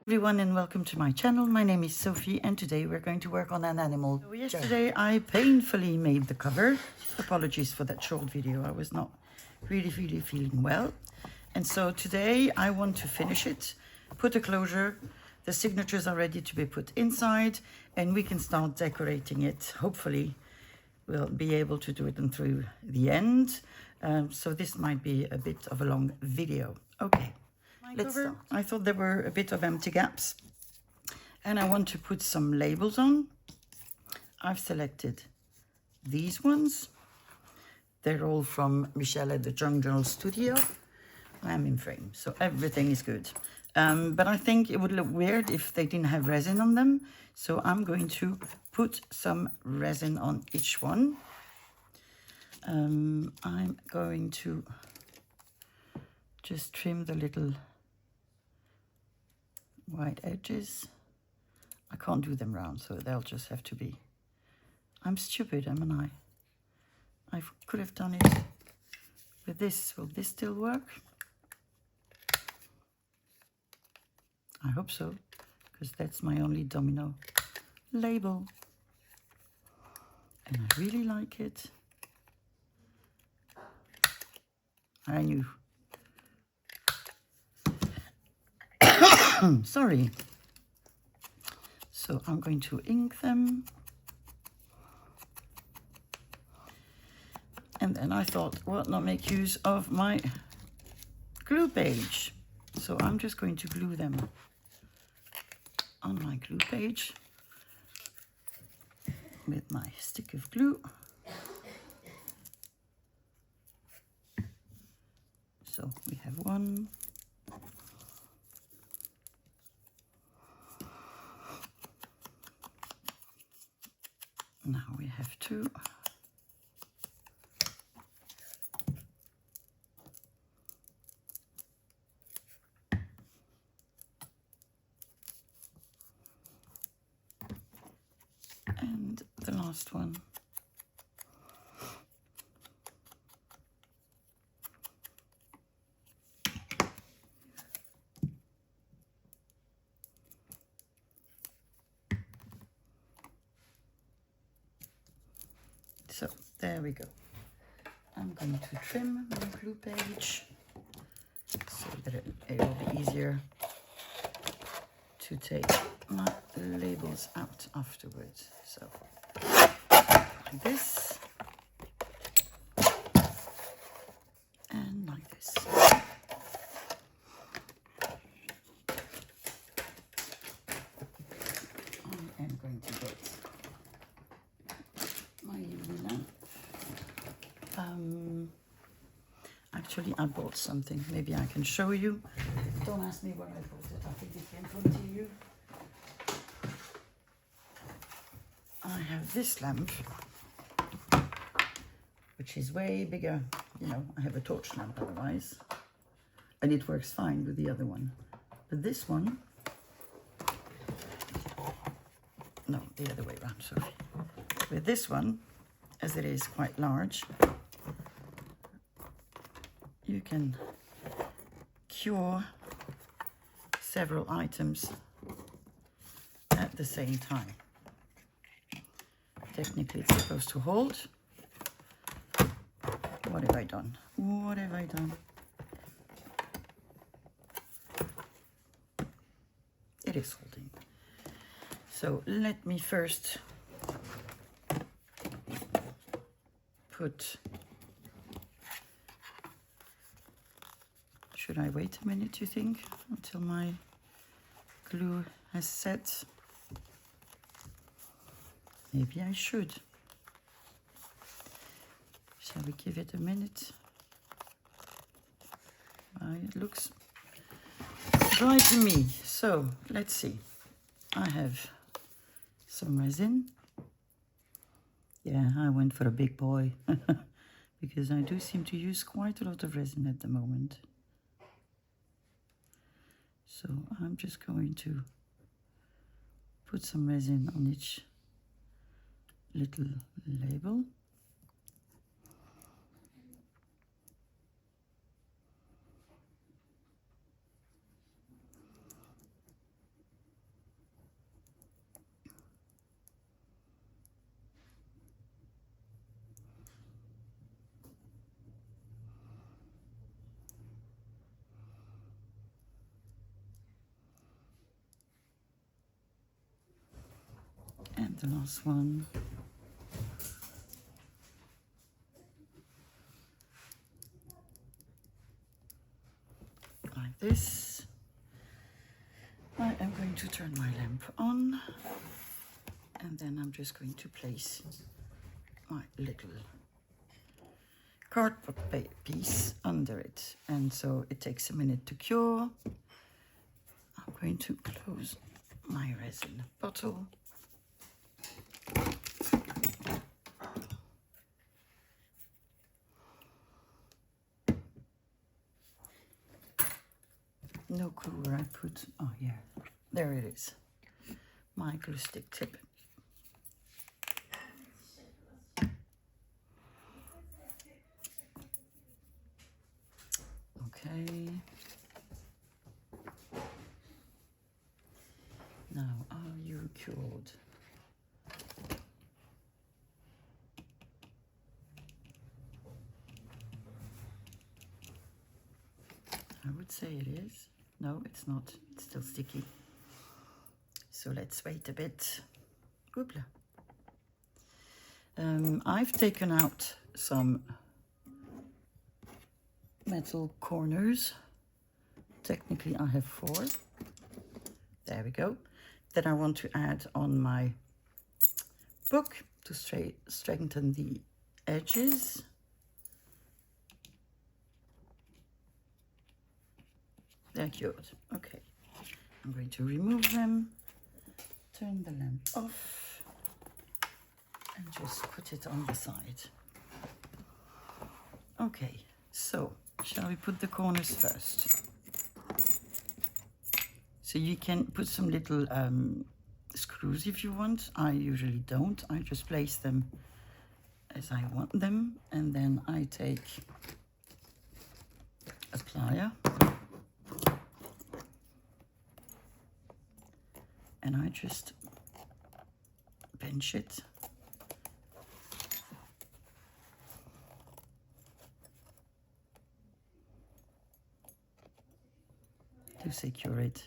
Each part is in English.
Everyone and welcome to my channel. My name is Sophie and today we're going to work on an animal. So yesterday I painfully made the cover. Apologies for that short video. I was not really feeling well. And so today I want to finish it, put a closure. The signatures are ready to be put inside and we can start decorating it. Hopefully we'll be able to do it through the end. So this might be a bit of a long video. Okay. Let's start. I thought there were a bit of empty gaps and I want to put some labels on. I've selected these ones. They're all from Michelle at the Jungle Studio. I'm in frame, so everything is good. But I think it would look weird if they didn't have resin on them. So I'm going to put some resin on each one. I'm going to just trim the little white edges. I can't do them round, so they'll just have to be. I'm stupid, am I could have done it with this. Will this still work? I hope so, because that's my only domino label. And I really like it. I knew. Sorry. So I'm going to ink them. And then I thought, well, not make use of my glue page. So I'm just going to glue them on my glue page with my stick of glue. So we have one. Now we have two. And the last one. So there we go. I'm going to trim my glue page so that it will be easier to take my labels out afterwards. So like this and like this. I am going to get my UV lamp. Actually, I bought something. Maybe I can show you. Don't ask me where I bought it. I think it's in front of you. I have this lamp, which is way bigger. You know, I have a torch lamp otherwise, and it works fine with the other one. But this one, no, the other way around, Sophie. With this one, as it is quite large, you can cure several items at the same time. Technically, it's supposed to hold. What have I done? What have I done? It is holding. So let me first put. Should I wait a minute, you think, until my glue has set? Maybe I should. Shall we give it a minute? It looks dry to me. So let's see. I have some resin. Yeah, I went for a big boy because I do seem to use quite a lot of resin at the moment. So I'm just going to put some resin on each little label. And the last one. Like this. I am going to turn my lamp on, and then I'm just going to place my little cardboard piece under it, and so it takes a minute to cure. I'm going to close my resin bottle. No clue where I put, oh yeah, there it is, my glue stick tip. Okay. Now, are you cured? I would say it is. No, it's not. It's still sticky. So let's wait a bit. Oopla. I've taken out some metal corners. Technically, I have 4. There we go. That I want to add on my book to strengthen the edges. They're cured. Okay. I'm going to remove them, turn the lamp off, and just put it on the side. Okay, so shall we put the corners first? So you can put some little screws if you want. I usually don't. I just place them as I want them, and then I take a plier and I just pinch it. To secure it.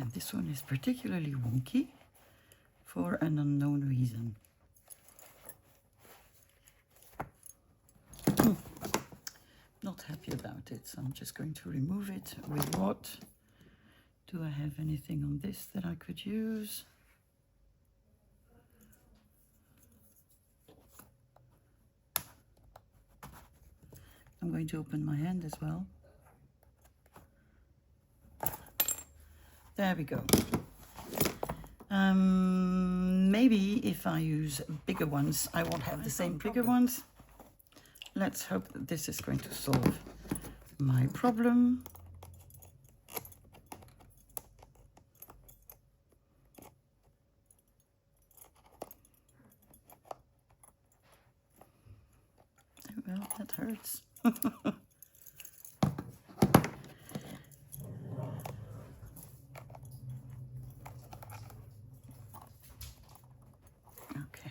And this one is particularly wonky for an unknown reason. Not happy about it, so I'm just going to remove it. With what? Do I have anything on this that I could use? I'm going to open my hand as well. There we go. Maybe if I use bigger ones, I won't have the same bigger ones. Let's hope that this is going to solve my problem. Well, that hurts. Okay.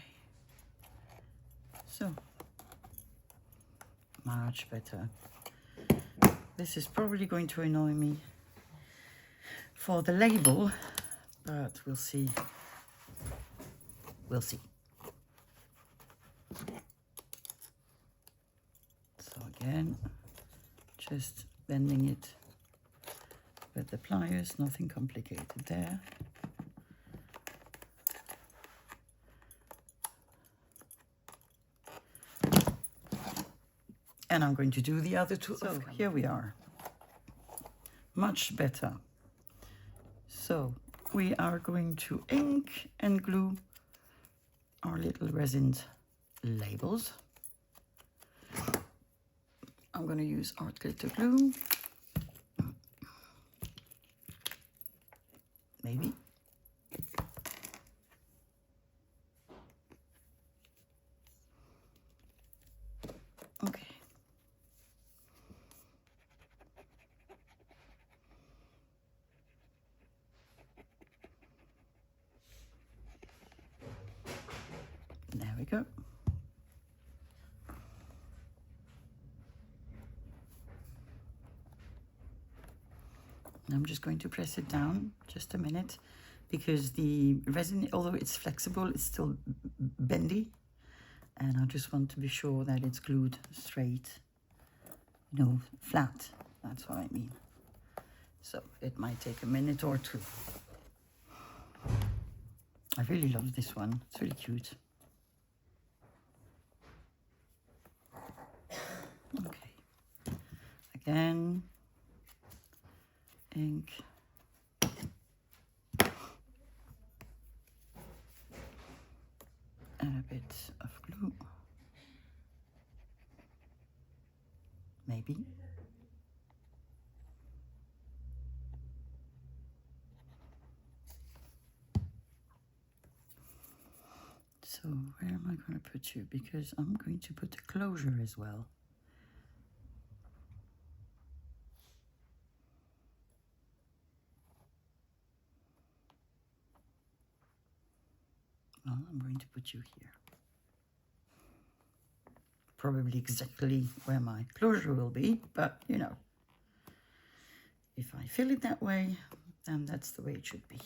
So, much better. This is probably going to annoy me for the label, but we'll see. We'll see. So again, just bending it with the pliers, nothing complicated there. And I'm going to do the other two. So here we are. Much better. So we are going to ink and glue our little resin labels. I'm going to use art glitter glue. Maybe. Okay. I'm just going to press it down just a minute, because the resin, although it's flexible, it's still bendy, and I just want to be sure that it's glued straight, you know, flat. That's what I mean. So it might take a minute or two. I really love this one. It's really cute. Okay. Again, ink. And a bit of glue. Maybe. So where am I going to put you? Because I'm going to put a closure as well. Well, I'm going to put you here. Probably exactly where my closure will be, but you know, if I fill it that way, then that's the way it should be.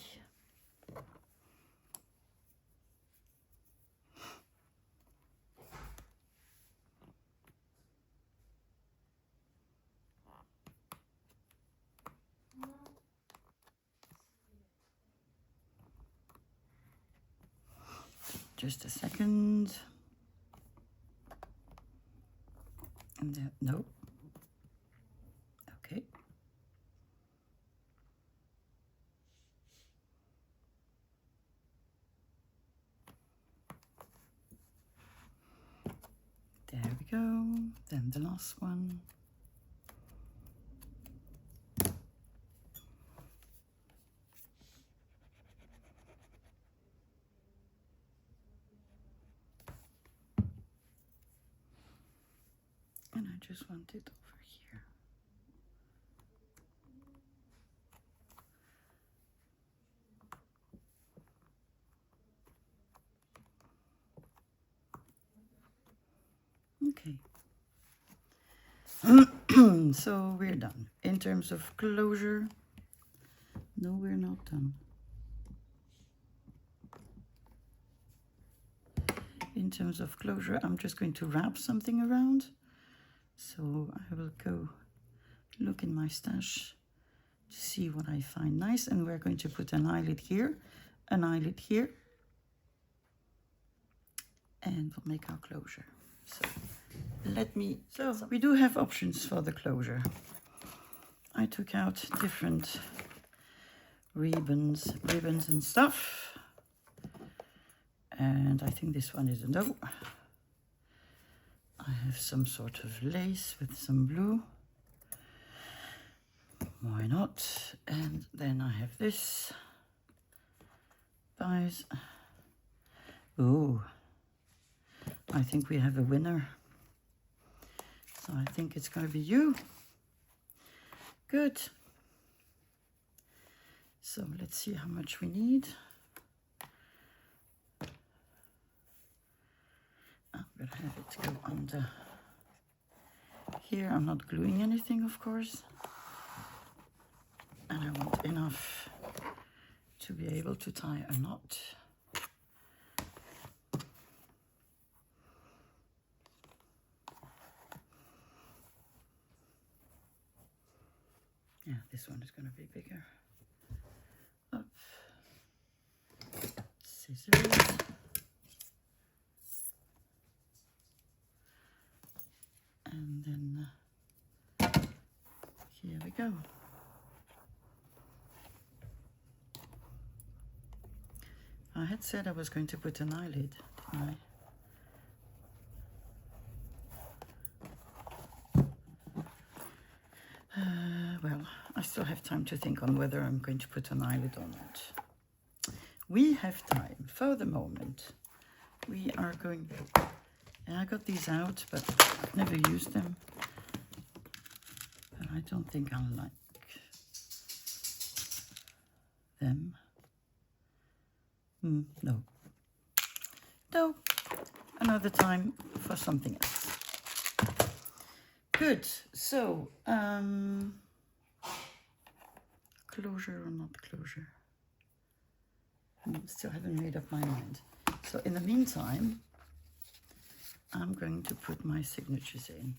Just a second. And then, no. Okay. There we go. Then the last one. And I just want it over here. Okay. So we're done. In terms of closure, no, we're not done. In terms of closure, I'm just going to wrap something around. So I will go look in my stash to see what I find nice. And we're going to put an eyelid here, an eyelid here. And we'll make our closure. So we do have options for the closure. I took out different ribbons and stuff. And I think this one is a no. I have some sort of lace with some blue. Why not? And then I have this. Guys. Oh, I think we have a winner. So I think it's going to be you. Good. So let's see how much we need. I'm going to have it go under here. I'm not gluing anything, of course. And I want enough to be able to tie a knot. Yeah, this one is going to be bigger. Up. Scissors. And then here we go. I had said I was going to put an eyelid, didn't I? Well, I still have time to think on whether I'm going to put an eyelid or not. We have time for the moment. We are going... And I got these out, but I've never used them. But I don't think I'll like them. No. No. Another time for something else. Good. So, closure or not closure? I still haven't made up my mind. So in the meantime, I'm going to put my signatures in.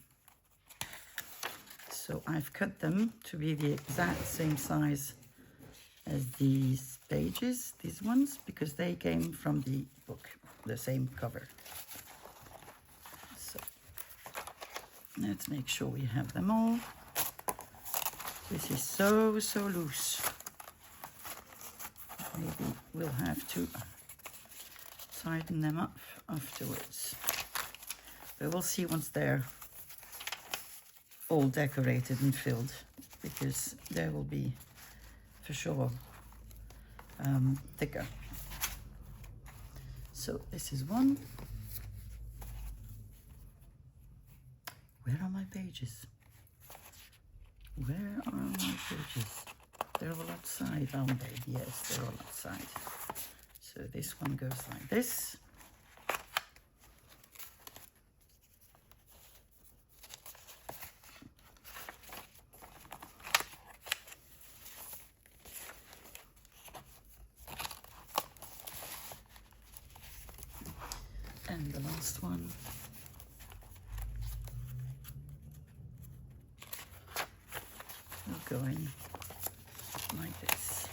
So I've cut them to be the exact same size as these pages, these ones, because they came from the book, the same cover. So let's make sure we have them all. This is so loose. Maybe we'll have to tighten them up afterwards. But we'll see once they're all decorated and filled, because they will be for sure thicker. So this is one. Where are my pages? Where are my pages? They're all outside, aren't they? Yes, they're all outside. So this one goes like this. And the last one will go in like this.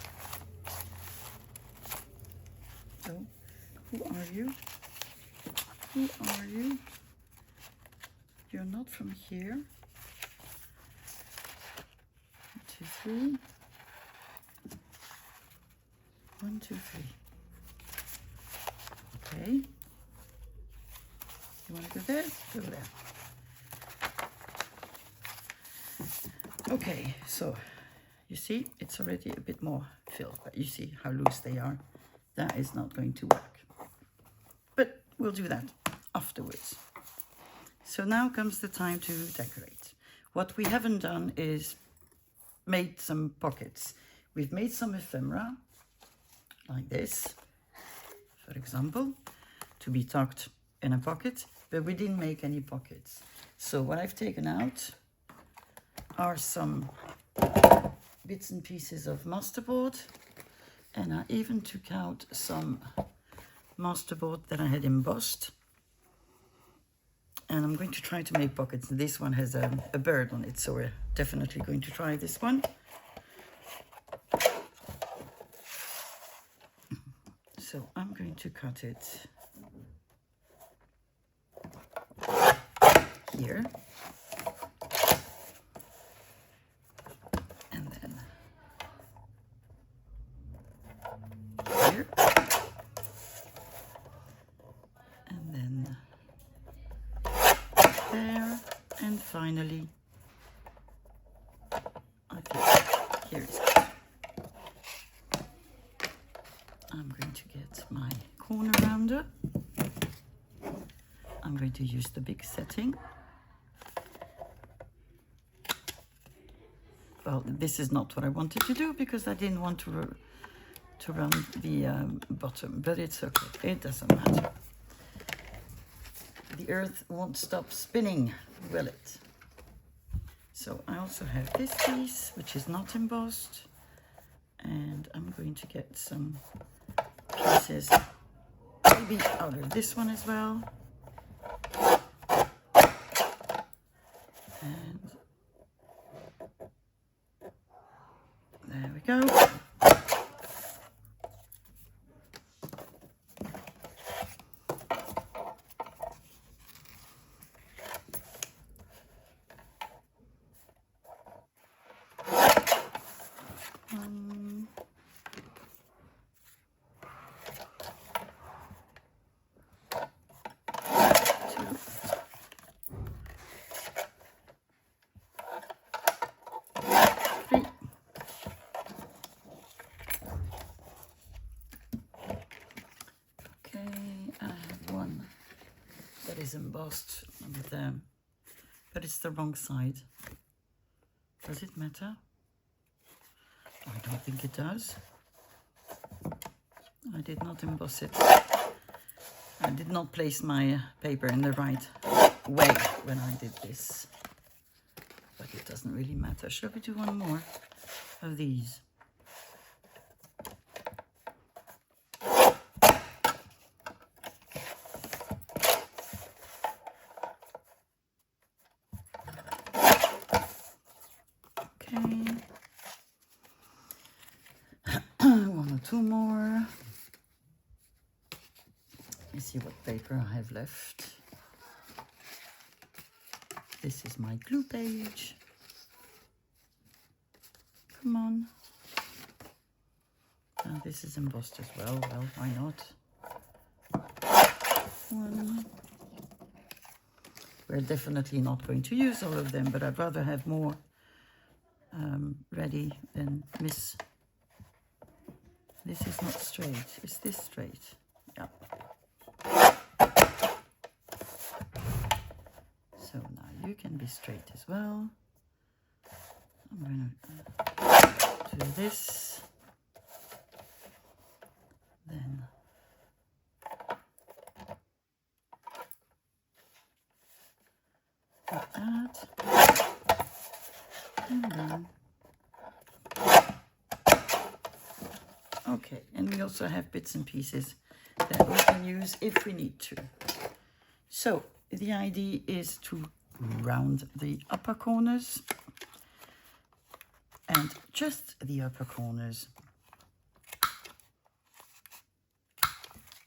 So, who are you? Who are you? You're not from here. 1, 2, 3. 1, 2, 3. Okay. You want to go there? Go there. Okay, so you see, it's already a bit more filled, but you see how loose they are. That is not going to work. But we'll do that afterwards. So now comes the time to decorate. What we haven't done is made some pockets. We've made some ephemera, like this, for example, to be tucked in a pocket, but we didn't make any pockets. So what I've taken out are some bits and pieces of masterboard, and I even took out some masterboard that I had embossed, and I'm going to try to make pockets. This one has a bird on it, so we're definitely going to try this one. So I'm going to cut it here. And then here. And then there. And finally, I think here is it. I'm going to get my corner rounder. I'm going to use the big setting. Well, this is not what I wanted to do because I didn't want to run the bottom, but it's okay, it doesn't matter. The earth won't stop spinning, will it? So I also have this piece, which is not embossed, and I'm going to get some pieces maybe out of this one as well. And there we go. Is embossed with but it's the wrong side. Does it matter? I don't think it does. I did not emboss it. I did not place my paper in the right way when I did this, but it doesn't really matter. Shall we do one more of these? 2 more. Let me see what paper I have left. This is my glue page. Come on. This is embossed as well. Well, why not? 1. We're definitely not going to use all of them, but I'd rather have more ready than miss. This is not straight. Is this straight? Yeah. So now you can be straight as well. I'm going to do this. Then like that. And then okay, and we also have bits and pieces that we can use if we need to. So the idea is to round the upper corners and just the upper corners.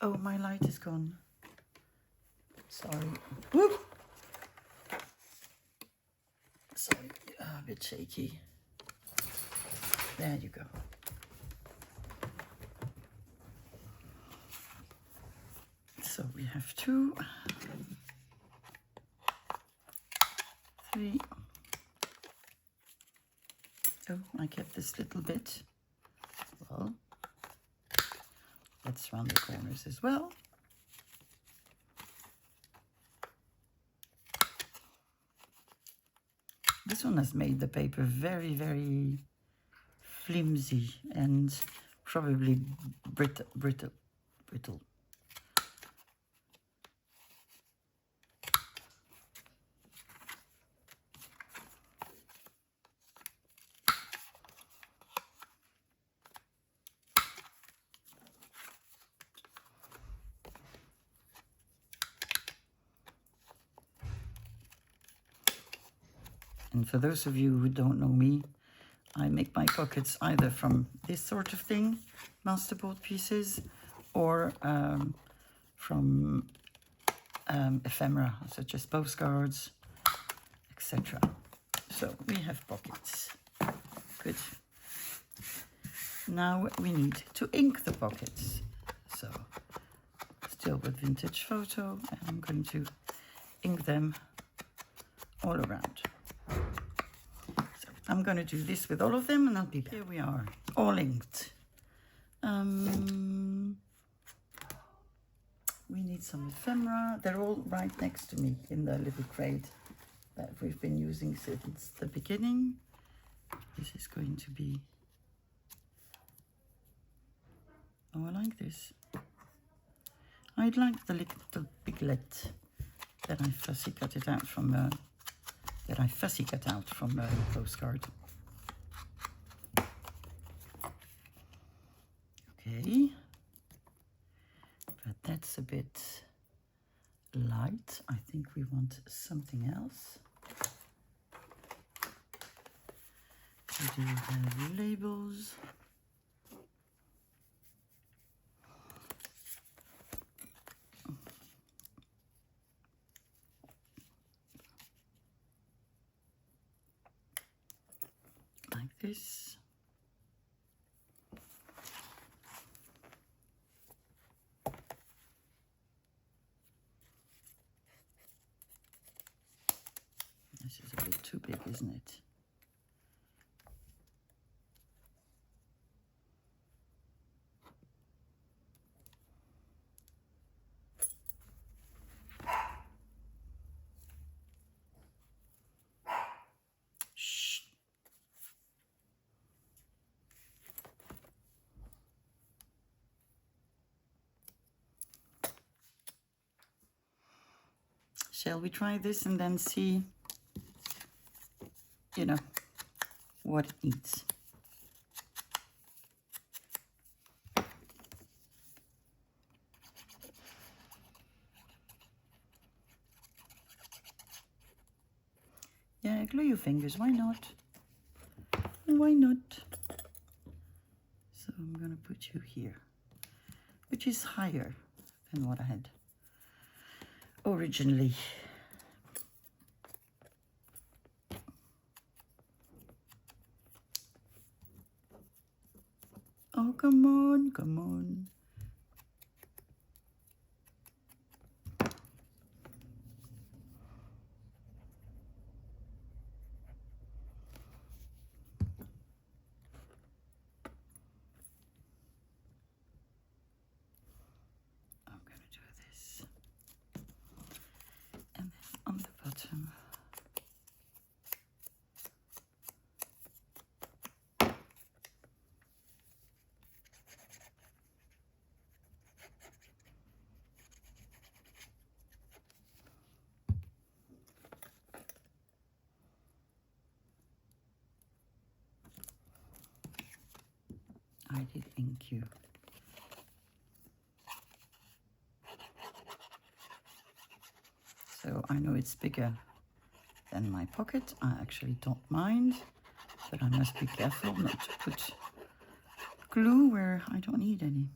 Oh, my light is gone. Sorry. Whoop. Sorry, a bit shaky. There you go. So we have 2, 3. Oh, I kept this little bit. Well, let's round the corners as well. This one has made the paper very, very flimsy and probably brittle. And for those of you who don't know me, I make my pockets either from this sort of thing, masterboard pieces, or from ephemera, such as postcards, etc. So we have pockets. Good. Now we need to ink the pockets. So still with vintage photo, and I'm going to ink them all around. I'm going to do this with all of them and I'll be back. Here we are, all inked. We need some ephemera. They're all right next to me in the little crate that we've been using since the beginning. This is going to be... Oh, I like this. I'd like the little piglet that I fussy cut it out from a postcard. Okay, but that's a bit light. I think we want something else. We do have labels. Like this. This is a bit too big, isn't it? Shh. Shall we try this and then see, you know, what it needs? Yeah, glue your fingers, why not? Why not? So I'm gonna put you here, which is higher than what I had originally. Oh, come on, come on. I'm gonna do this. And then on the bottom. I did ink you. So I know it's bigger than my pocket. I actually don't mind, but I must be careful not to put glue where I don't need any.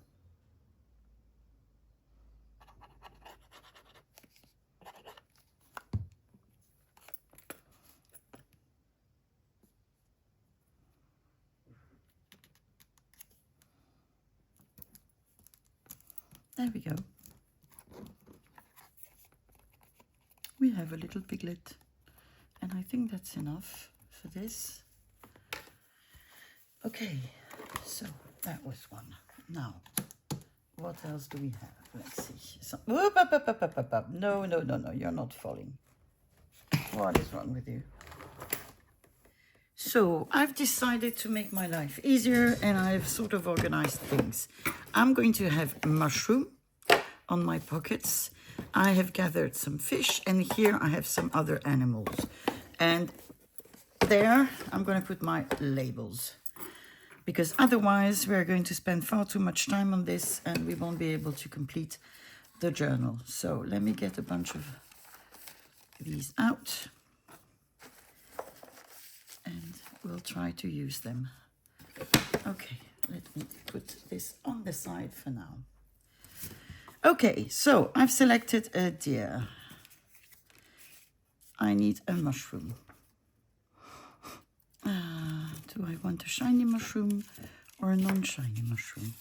There we go. We have a little piglet, and I think that's enough for this. Okay, so that was one. Now, what else do we have? Let's see. So, whoop, up, up, up, up, up, up. No, no, no, no, you're not falling. What is wrong with you? So I've decided to make my life easier, and I've sort of organized things. I'm going to have mushroom on my pockets. I have gathered some fish, and here I have some other animals. And there I'm going to put my labels, because otherwise we're going to spend far too much time on this and we won't be able to complete the journal. So let me get a bunch of these out and we'll try to use them. Okay, let me put this on the side for now. Okay, so I've selected a deer. I need a mushroom. Do I want a shiny mushroom or a non-shiny mushroom?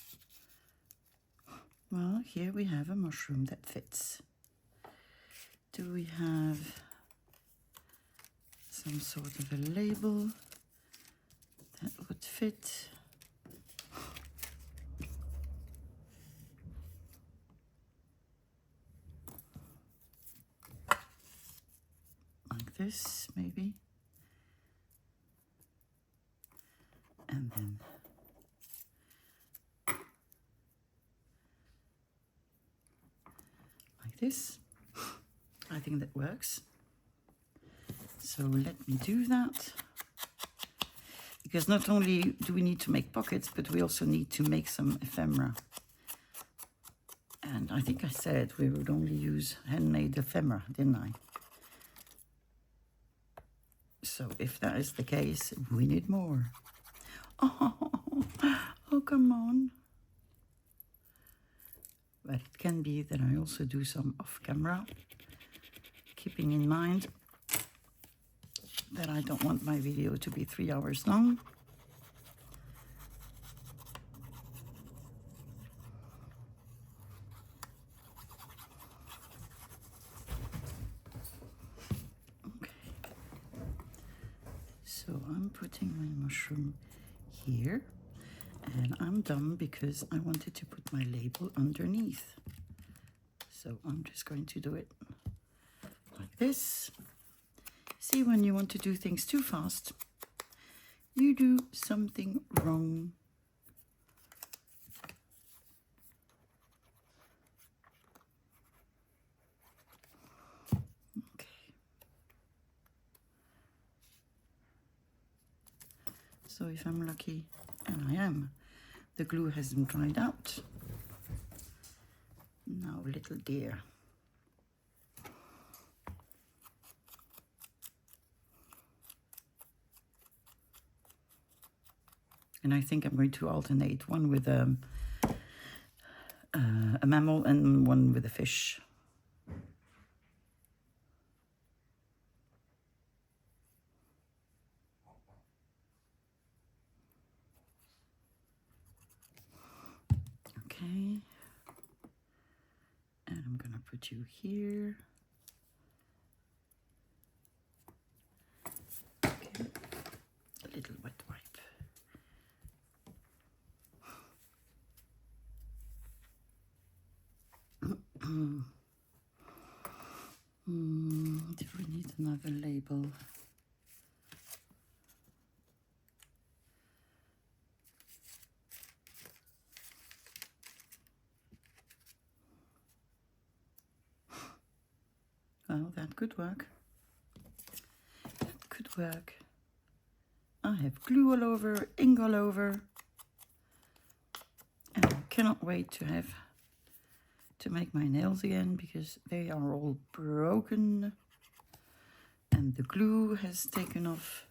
Well, here we have a mushroom that fits. Do we have some sort of a label that would fit? Like this, maybe. And then like this. I think that works. So let me do that. Because not only do we need to make pockets, but we also need to make some ephemera. And I think I said we would only use handmade ephemera, didn't I? So if that is the case, we need more. Oh, come on. But it can be that I also do some off camera, keeping in mind that I don't want my video to be 3 hours long. Okay. So I'm putting my mushroom here. And I'm done because I wanted to put my label underneath. So I'm just going to do it like this. See, when you want to do things too fast, you do something wrong. Okay. So if I'm lucky, and I am, the glue hasn't dried out. Now, little deer. And I think I'm going to alternate one with a mammal and one with a fish. Okay. And I'm gonna put you here. Okay. A little wet wipe. Do we need another label? Well, that could work. That could work. I have glue all over, ink all over. And I cannot wait to make my nails again because they are all broken. And the glue has taken off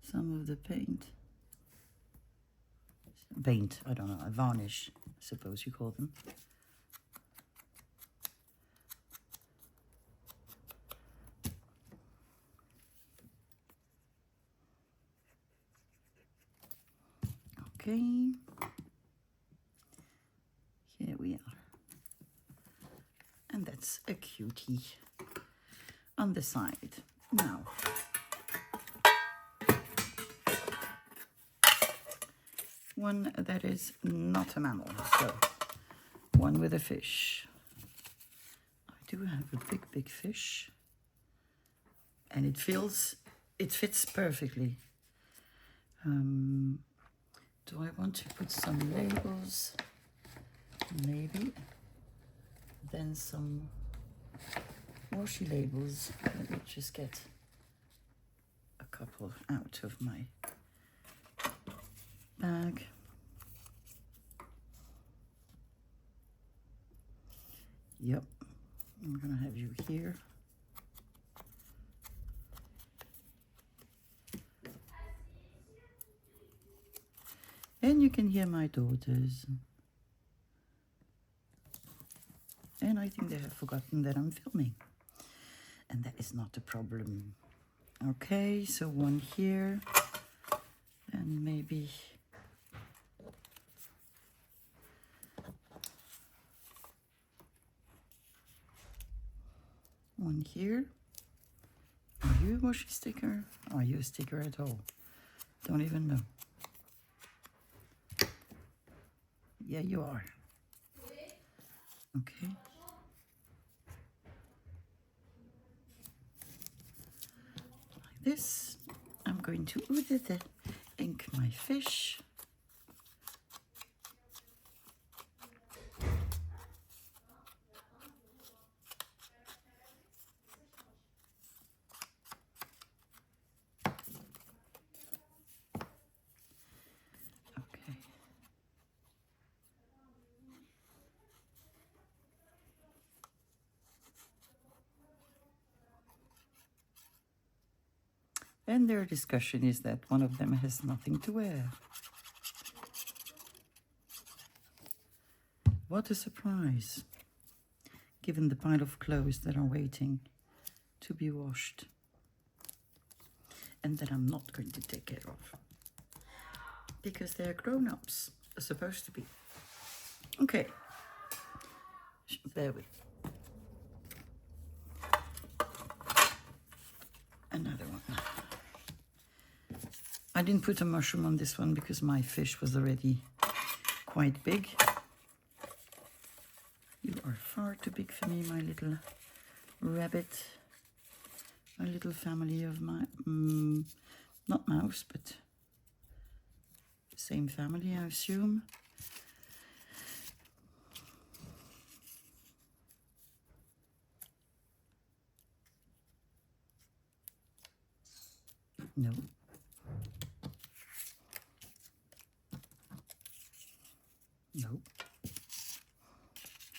some of the paint. Paint, I don't know, a varnish, I suppose you call them. Okay, here we are. And that's a cutie on the side. Now, one that is not a mammal, so one with a fish. I do have a big fish, and it fits perfectly. Do I want to put some labels? Maybe. Then some washi labels. Let me just get a couple out of my bag. Yep, I'm gonna have you here. And you can hear my daughters. And I think they have forgotten that I'm filming. And that is not a problem. Okay, so one here. And maybe one here. Are you a washi sticker? Are you a sticker at all? Don't even know. Yeah, you are. Okay. Like this. I'm going to ink my fish. And their discussion is that one of them has nothing to wear. What a surprise, given the pile of clothes that are waiting to be washed and that I'm not going to take care of because they're grown-ups, are supposed to be. Okay, bear with. Another one. I didn't put a mushroom on this one because my fish was already quite big. You are far too big for me, my little rabbit. A little family of my, not mouse, but same family, I assume. No. No.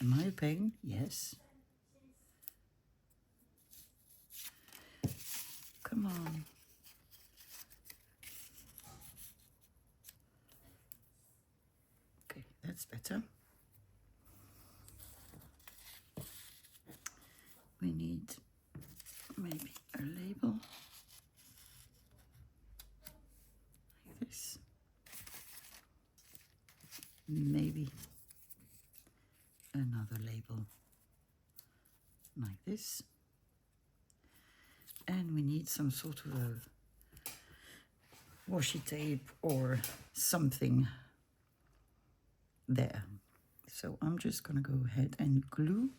Am I a pain? Yes. Come on. better. We need maybe a label like this. Maybe another label like this. And we need some sort of a washi tape or something there. So I'm just gonna go ahead and glue.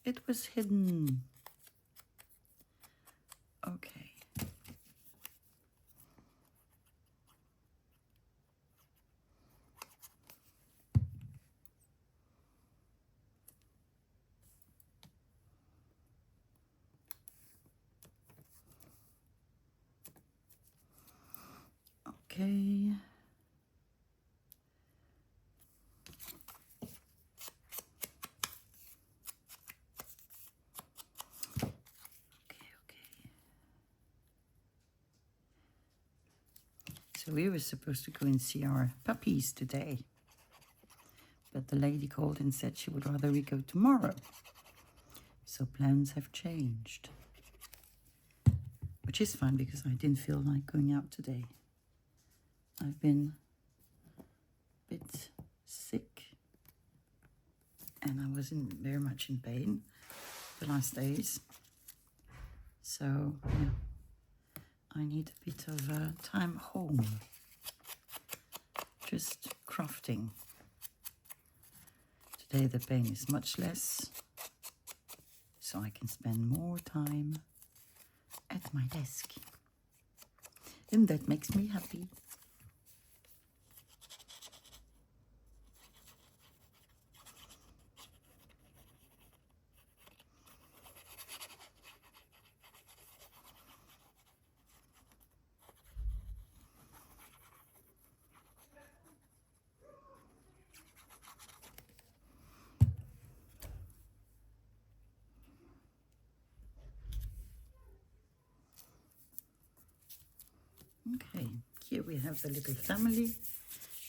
It was hidden. Okay. Okay. So we were supposed to go and see our puppies today, but the lady called and said she would rather we go tomorrow. So plans have changed, which is fine because I didn't feel like going out today. I've been a bit sick and I wasn't very much in pain the last days. So yeah, I need a bit of time home, just crafting. Today the pain is much less, so I can spend more time at my desk. And that makes me happy. Okay, here we have the little family.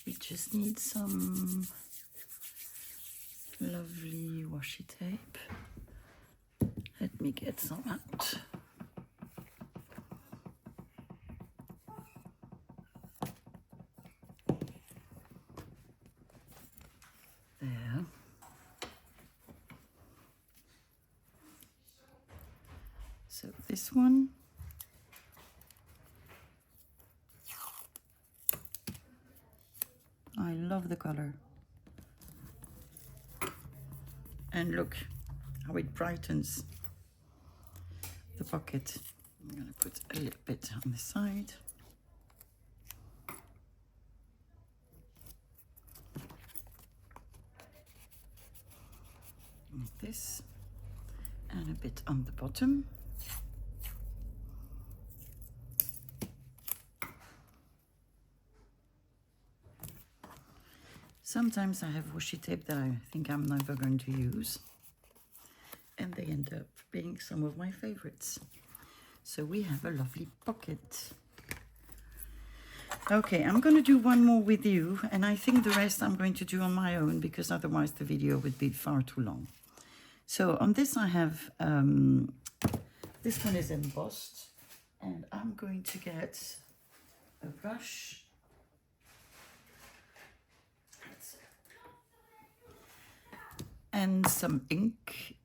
We just need some lovely washi tape. Let me get some out. There. So this one. I love the color. And look how it brightens the pocket. I'm going to put a little bit on the side. Like this. And a bit on the bottom. Sometimes I have washi tape that I think I'm never going to use, and they end up being some of my favorites. So we have a lovely pocket. Okay, I'm going to do one more with you, and I think the rest I'm going to do on my own because otherwise the video would be far too long. So on this I have, this one is embossed, and I'm going to get a brush. And some ink.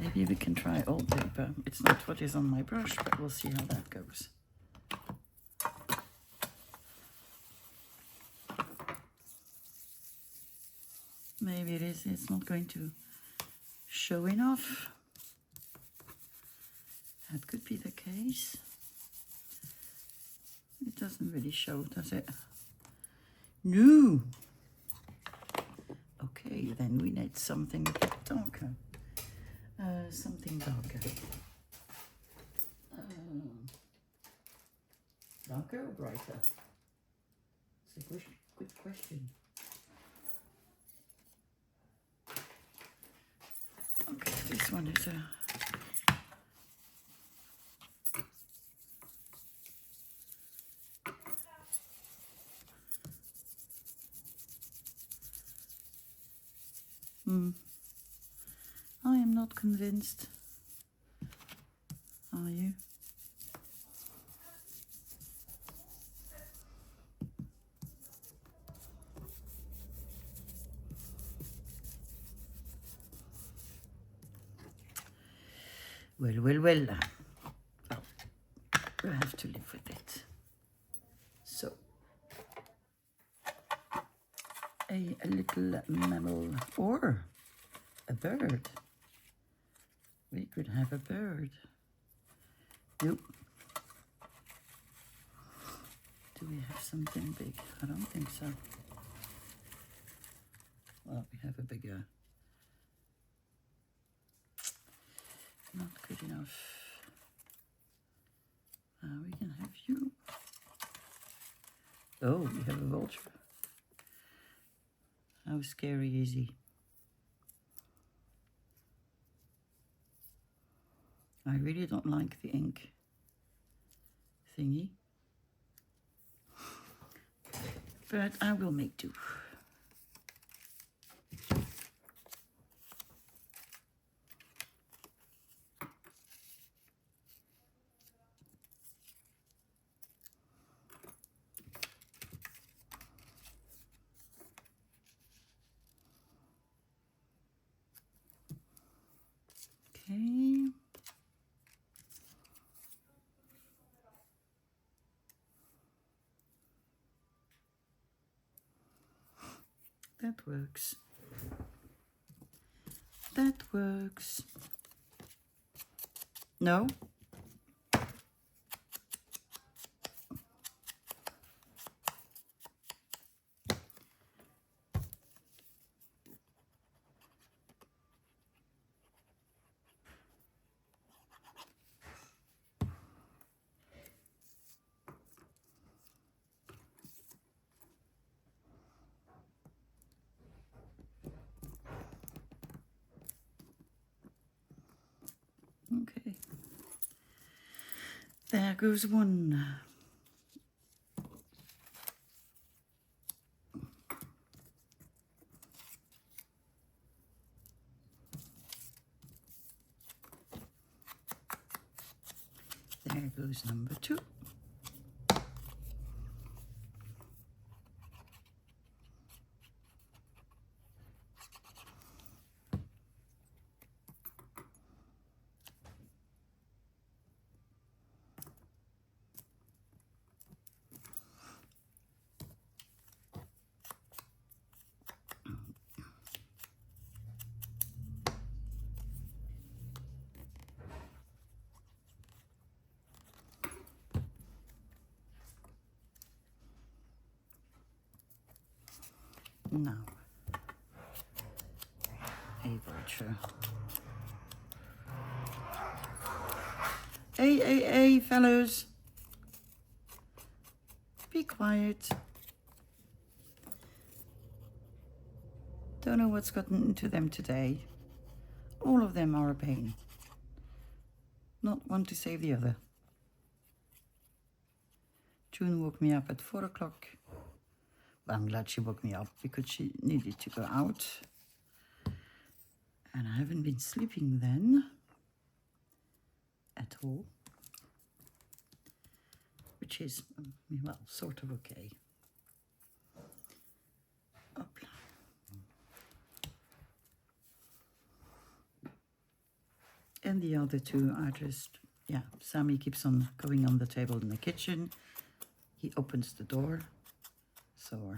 Maybe we can try old paper. It's not what is on my brush, but we'll see how that goes. Maybe it's not going to show enough. That could be the case. It doesn't really show, does it? No. Okay, then we need something a bit darker. Something darker. Darker or brighter? It's a good question. Okay, this one is a... I am not convinced. Are you? Well. Oh, we have to live with it. So, a little mammal or a bird. We could have a bird. Nope. Do we have something big? I don't think so. Well, we have a bigger. Not good enough. We can have you. Oh, we have a vulture. How scary is he? I really don't like the ink thingy. But I will make do. Okay. That works. That works. No? Okay. There goes one. There goes number 2. Now, a vulture. Hey, fellows. Be quiet. Don't know what's gotten into them today. All of them are a pain. Not one to save the other. June woke me up at 4 o'clock. Well, I'm glad she woke me up because she needed to go out. And I haven't been sleeping then at all. Which is, well, sort of okay. Hopla. And the other two are just, yeah, Sammy keeps on going on the table in the kitchen. He opens the door. So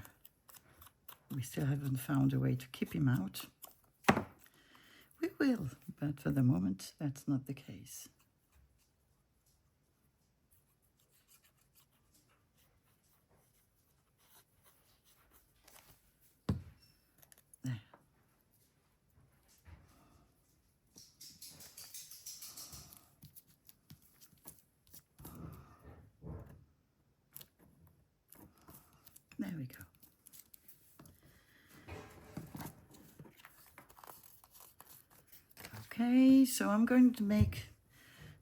We still haven't found a way to keep him out. We will, but for the moment, that's not the case. There. There we go. Okay, so I'm going to make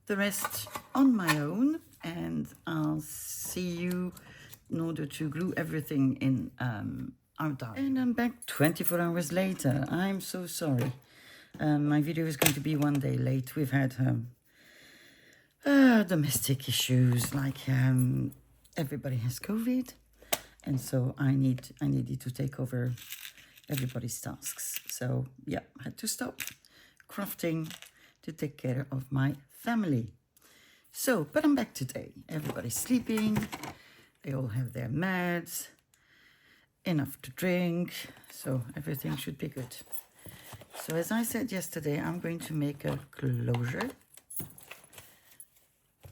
the rest on my own, and I'll see you in order to glue everything in our diary. And I'm back 24 hours later. I'm so sorry. My video is going to be one day late. We've had domestic issues, like everybody has COVID, and so I needed to take over everybody's tasks. So yeah, I had to stop crafting to take care of my family. So, but I'm back today. Everybody's sleeping. They all have their meds, enough to drink, so everything should be good. So as I said yesterday, I'm going to make a closure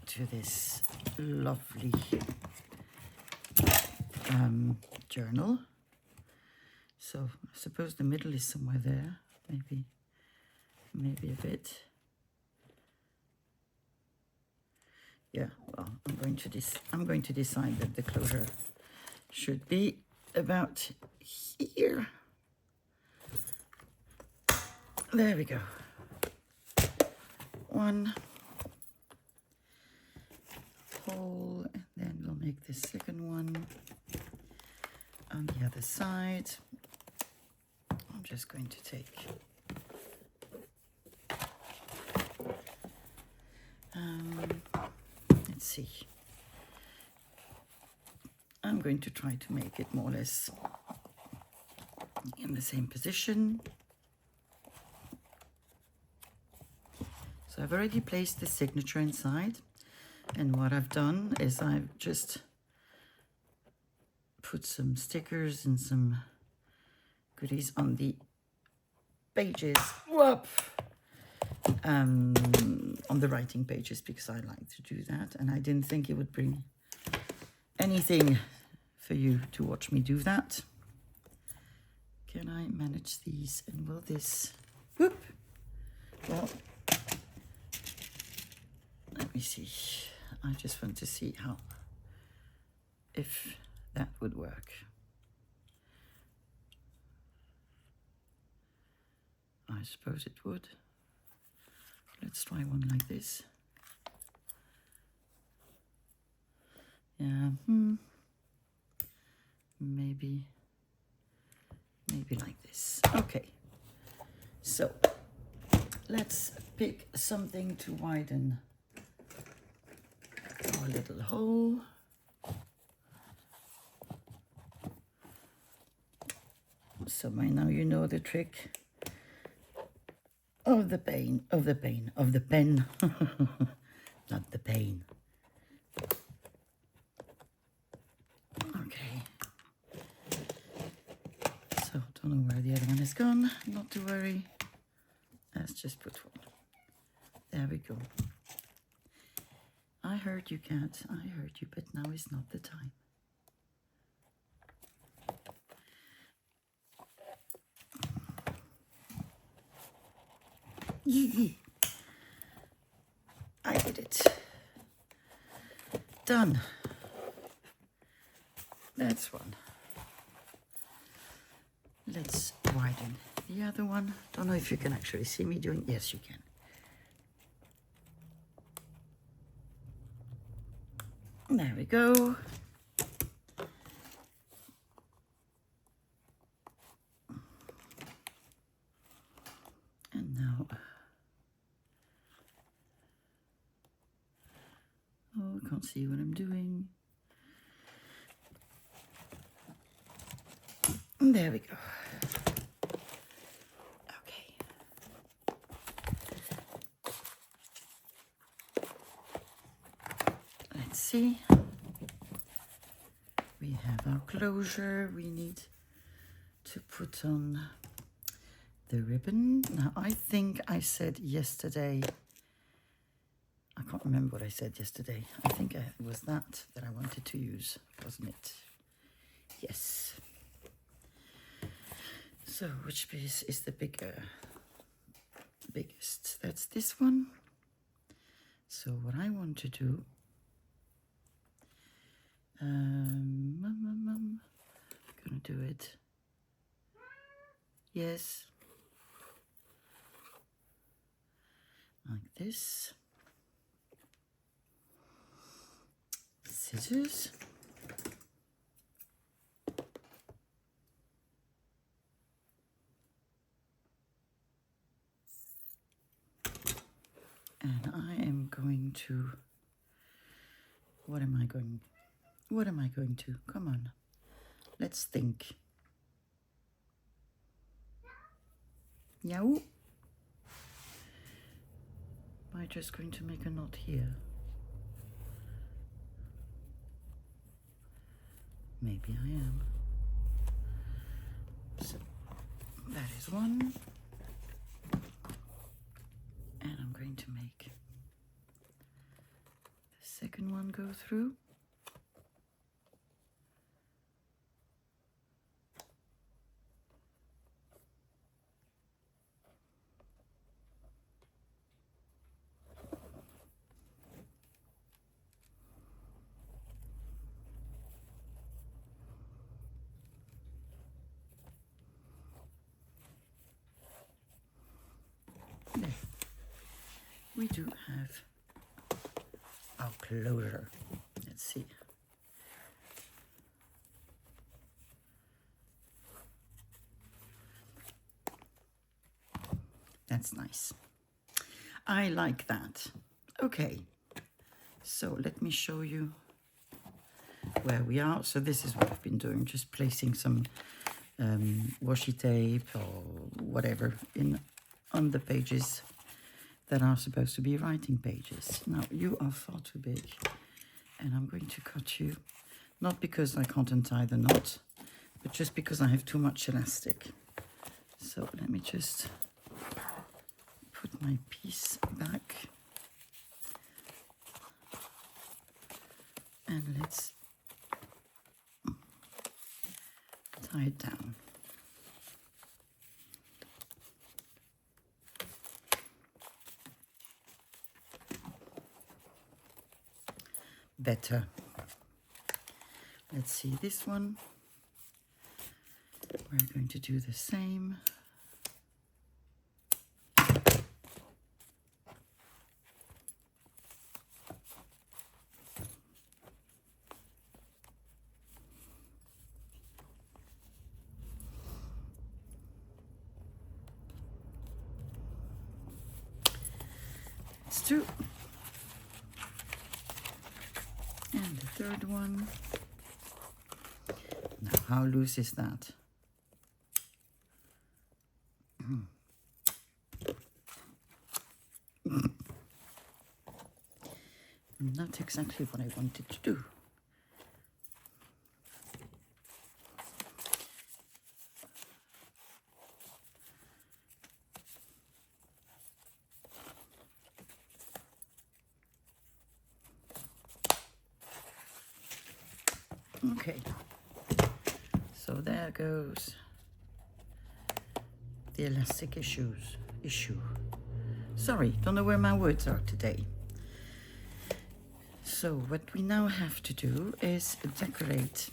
to this lovely journal. So I suppose the middle is somewhere there, maybe a bit. Yeah, well, I'm going to decide that the closure should be about here. There we go. One hole, and then we'll make the second one on the other side. I'm just going to take let's see. I'm going to try to make it more or less in the same position. So I've already placed the signature inside, and what I've done is I've just put some stickers and some goodies on the pages. Whoop! On the writing pages, because I like to do that, and I didn't think it would bring anything for you to watch me do that. Can I manage these, and will this, whoop, well, let me see. I just want to see if that would work. I suppose it would. Let's try one like this. Yeah, maybe like this. Okay, so let's pick something to widen our little hole. So by now you know the trick of the pen, not the pain. Okay. So don't know where the other one is gone. Not to worry. Let's just put one. There we go. I heard you, cat. I heard you, but now is not the time. I did it. Done. That's one. Let's widen the other one. Don't know if you can actually see me doing. Yes, you can. There we go. And now, oh, I can't see what I'm doing. And there we go. Okay. Let's see. We have our closure. We need put on the ribbon. Now, I think I said yesterday, I can't remember what I said yesterday. I think it was that I wanted to use, wasn't it? Yes. So, which piece is the biggest? That's this one. So, what I want to do, I'm gonna do it. Yes. Like this. Scissors. And I am going to, what am I going to, come on, let's think. Meow. Am I just going to make a knot here? Maybe I am. So that is one. And I'm going to make the second one go through. There. We do have our closure. Let's see. That's nice. I like that. Okay, so let me show you where we are. So this is what I've been doing, just placing some washi tape or whatever on the pages that are supposed to be writing pages. Now, you are far too big, and I'm going to cut you, not because I can't untie the knot, but just because I have too much elastic. So let me just put my piece back, and let's tie it down. Better. Let's see this one. We're going to do the same. It's two. And the third one. Now, how loose is that? Not exactly what I wanted to do. Okay, so there goes the elastic issue. Sorry, don't know where my words are today. So what we now have to do is decorate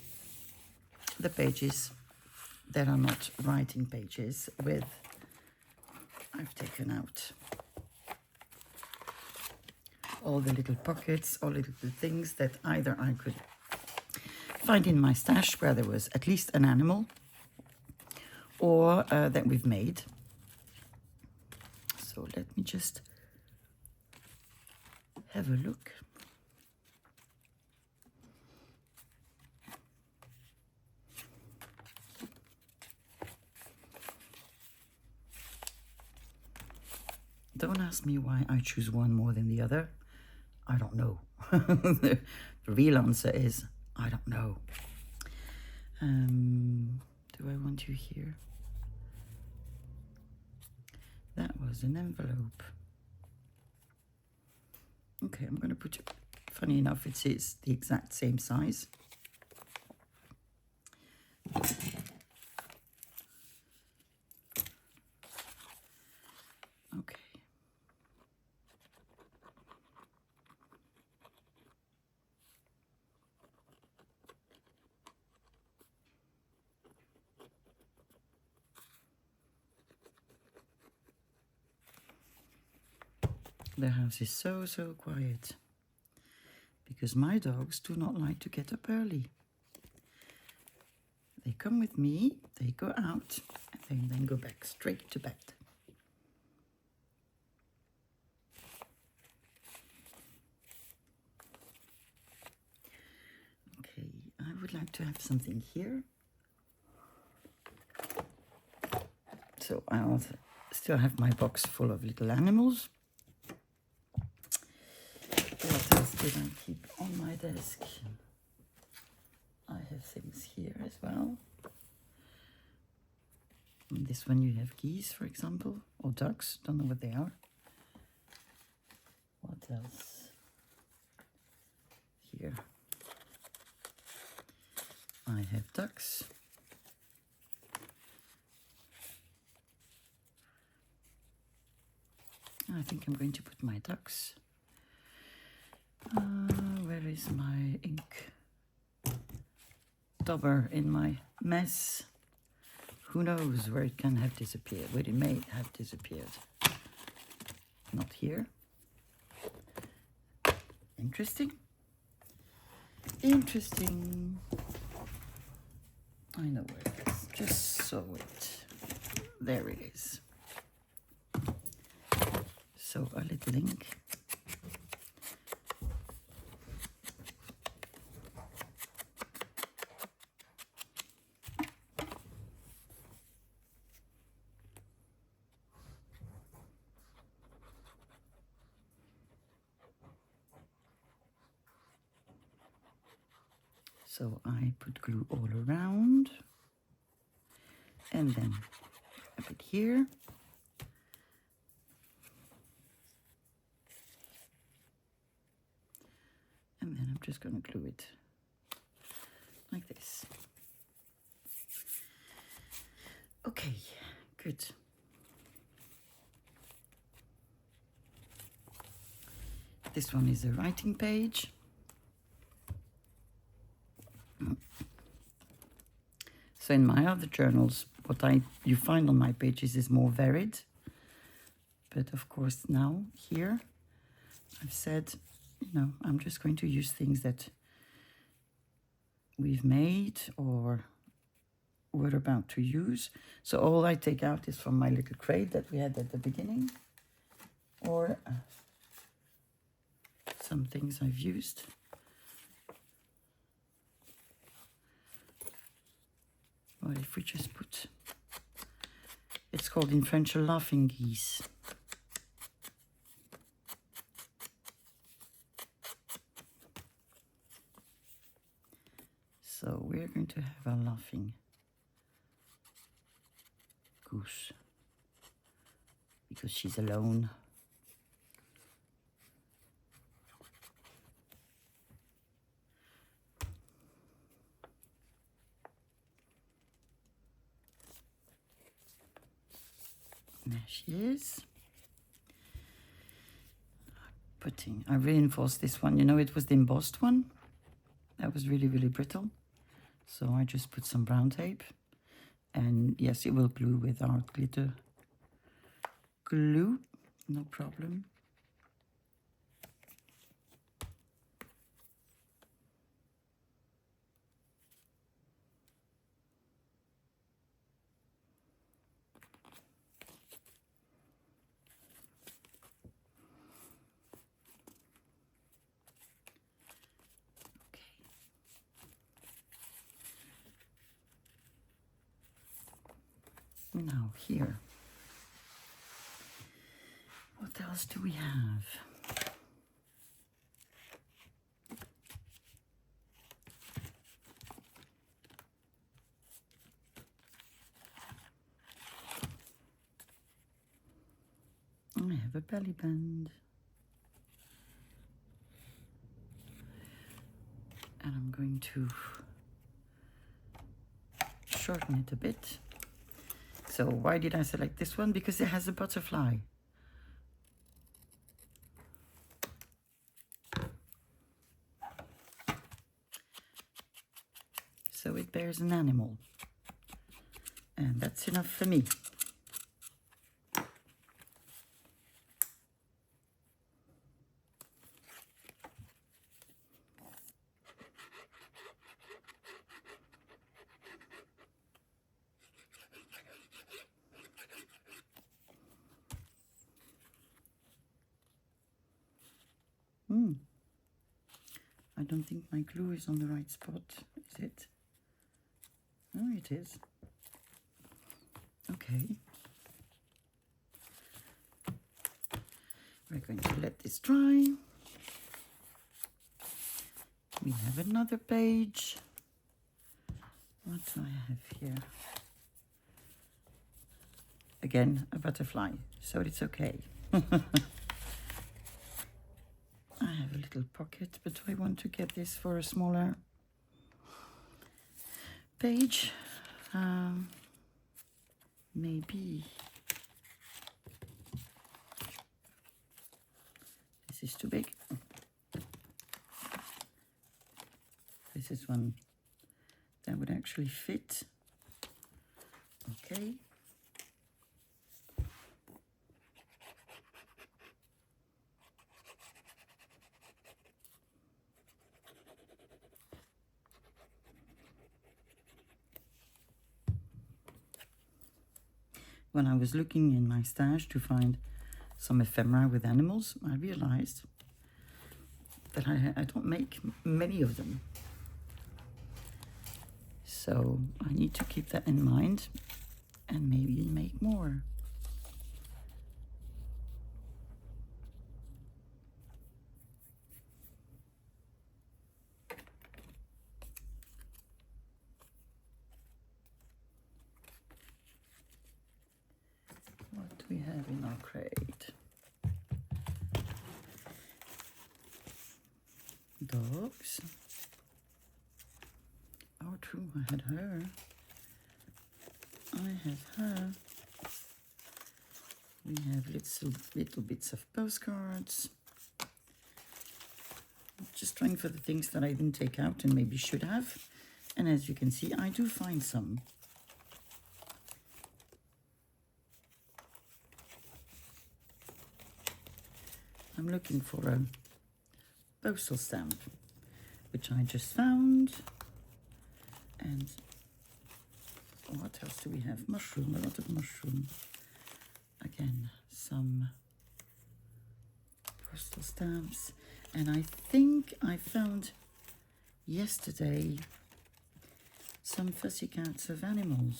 the pages that are not writing pages with, I've taken out all the little pockets, all the little things that either I could find in my stash where there was at least an animal, or that we've made. So let me just have a look. Don't ask me why I choose one more than the other. I don't know. The real answer is I don't know. Do I want you here? That was an envelope. Okay, I'm going to put it, funny enough, it is the exact same size. Okay. The house is so quiet because my dogs do not like to get up early. They come with me, they go out, and they then go back straight to bed. Okay, I would like to have something here. So I'll still have my box full of little animals. What else did I keep on my desk? I have things here as well. In this one you have geese, for example, or ducks, don't know what they are. What else? Here I have ducks. I think I'm going to put my ducks. Where is my ink? Dauber in my mess. Who knows where it can have disappeared, where it may have disappeared. Not here. Interesting. Interesting. I know where it is. Just saw it. There it is. So a little ink. So I put glue all around, and then a bit here. And then I'm just going to glue it like this. Okay, good. This one is a writing page. So in my other journals, what you find on my pages is more varied. But of course now, here, I've said, you know, I'm just going to use things that we've made or we're about to use. So all I take out is from my little crate that we had at the beginning, or some things I've used. Or if we just put, it's called in French a laughing geese. So we're going to have a laughing goose because she's alone. There she is. I reinforced this one. You know, it was the embossed one. That was really brittle. So I just put some brown tape. And yes, it will glue with our glitter glue. No problem. Now here, what else do we have? have a belly band. And I'm going to shorten it a bit. So why did I select this one? Because it has a butterfly. So it bears an animal. And that's enough for me. I don't think my glue is on the right spot, is it? Oh, it is. Okay. We're going to let this dry. We have another page. What do I have here? Again, a butterfly, so it's okay. I have a little pocket, but I want to get this for a smaller page. Maybe this is too big. This is one that would actually fit. Okay. When I was looking in my stash to find some ephemera with animals, I realized that I don't make many of them. So I need to keep that in mind and maybe make more. What do we have in our crate? Dogs. Oh, true, I had her. I have her. We have little bits of postcards. Just trying for the things that I didn't take out and maybe should have. And as you can see, I do find some. I'm looking for a postal stamp, which I just found. And what else do we have? Mushroom, a lot of mushroom. Again, some postal stamps. And I think I found yesterday some fussy cats of animals.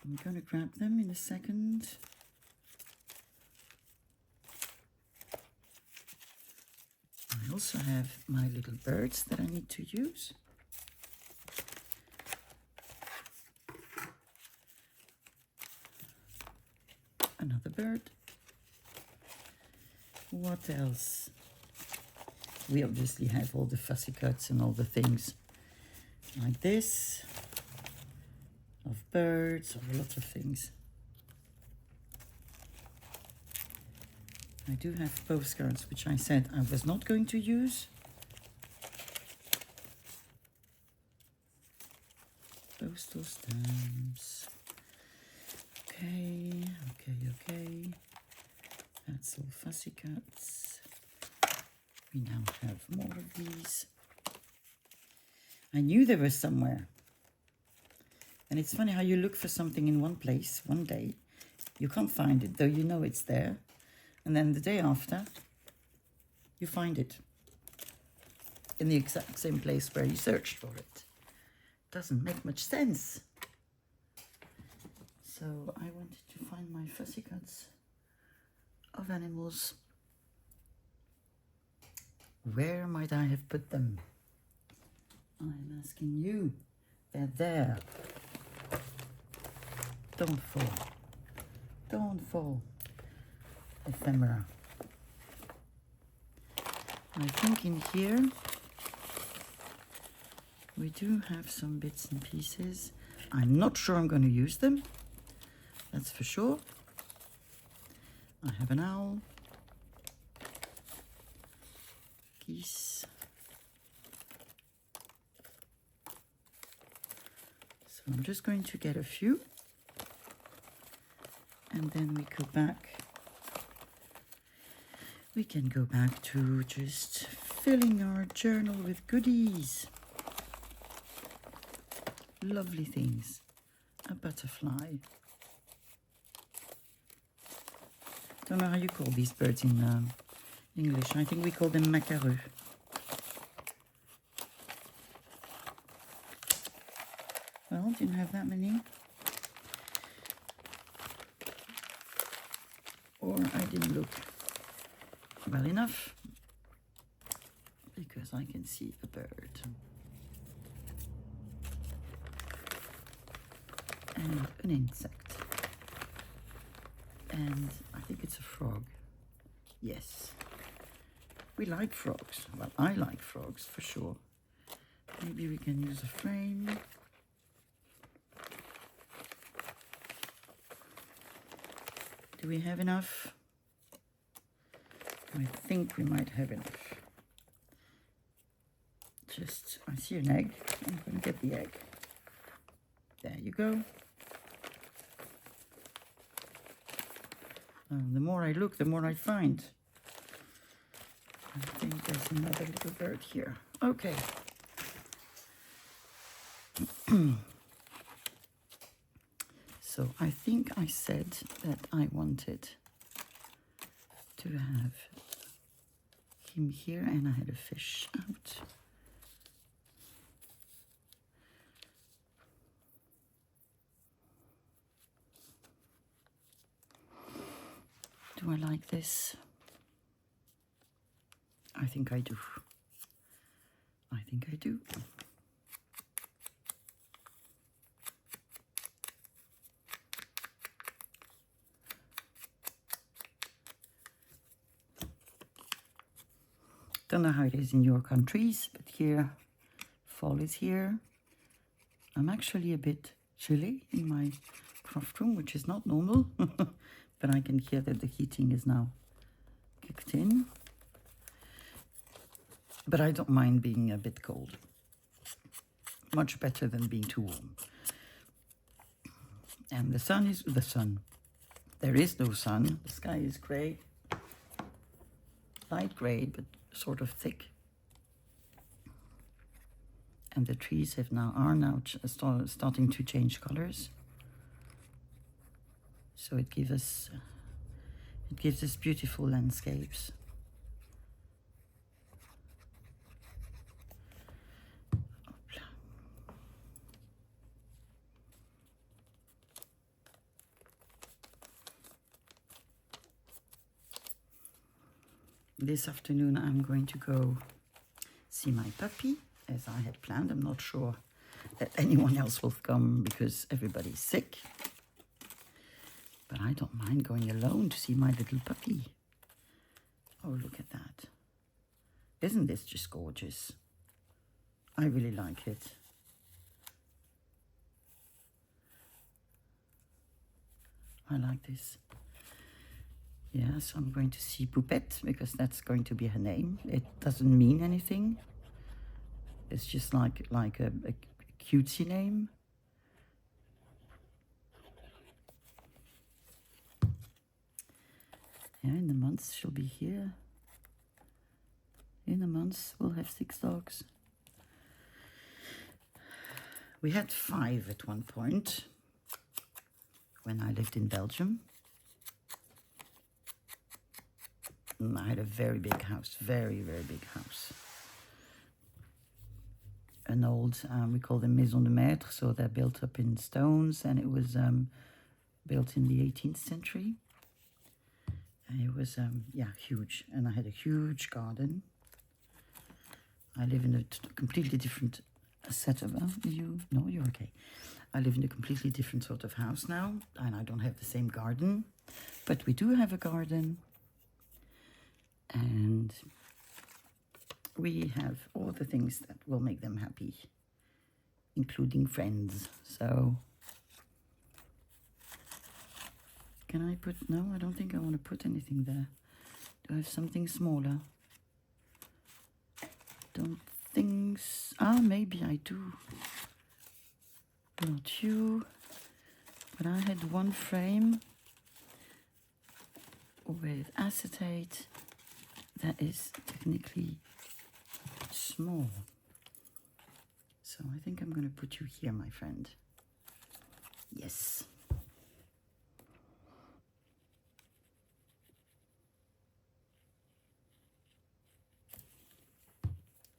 I'm going to grab them in a second. I also have my little birds that I need to use. Another bird. What else? We obviously have all the fussy cuts and all the things like this, of birds, of a lot of things. I do have postcards, which I said I was not going to use. Postal stamps. Okay. That's all fussy cuts. We now have more of these. I knew there was somewhere. And it's funny how you look for something in one place one day. You can't find it, though you know it's there. And then the day after, you find it. In the exact same place where you searched for it. Doesn't make much sense. So I wanted to find my fussy cuts of animals. Where might I have put them? I'm asking you. They're there. Don't fall. Don't fall. ephemera. I think in here we do have some bits and pieces. I'm not sure I'm going to use them, that's for sure. I have an owl, geese, so I'm just going to get a few, and then we go back. We can go back to just filling our journal with goodies. Lovely things. A butterfly. Don't know how you call these birds in English. I think we call them macareux. Well, didn't have that many. Or I didn't look well enough, because I can see a bird. And an insect. And I think it's a frog. Yes. We like frogs. Well, I like frogs for sure. Maybe we can use a frame. Do we have enough? I think we might have enough. Just, I see an egg. I'm going to get the egg. There you go. The more I look, the more I find. I think there's another little bird here. Okay. So I think I said that I wanted to have him here, and I had a fish out. Do I like this? I think I do. I think I do. Don't know how it is in your countries, but here, fall is here. I'm actually a bit chilly in my craft room, which is not normal. But I can hear that the heating is now kicked in. But I don't mind being a bit cold. Much better than being too warm. And the sun is the sun. There is no sun. The sky is grey. Light grey, but sort of thick. And the trees are now starting to change colors. So it gives us beautiful landscapes. This afternoon I'm going to go see my puppy, as I had planned. I'm not sure that anyone else will come because everybody's sick. But I don't mind going alone to see my little puppy. Oh, look at that. Isn't this just gorgeous? I really like it. I like this. Yes, I'm going to see Poupette, because that's going to be her name. It doesn't mean anything. It's just like a cutesy name. Yeah, in the months she'll be here. In the months we'll have 6 dogs. We had 5 at one point when I lived in Belgium. And I had a very big house, very, very big house. An old, we call them maison de maître, so they're built up in stones, and it was built in the 18th century. And it was, yeah, huge. And I had a huge garden. I live in a completely different setup. No, you're okay. I live in a completely different sort of house now, and I don't have the same garden. But we do have a garden. And we have all the things that will make them happy, including friends. So can I put, no, I don't think I want to put anything there. Do I have something smaller? Don't think maybe I do. Not you, but I had one frame with acetate that is technically small. So I think I'm going to put you here, my friend. Yes.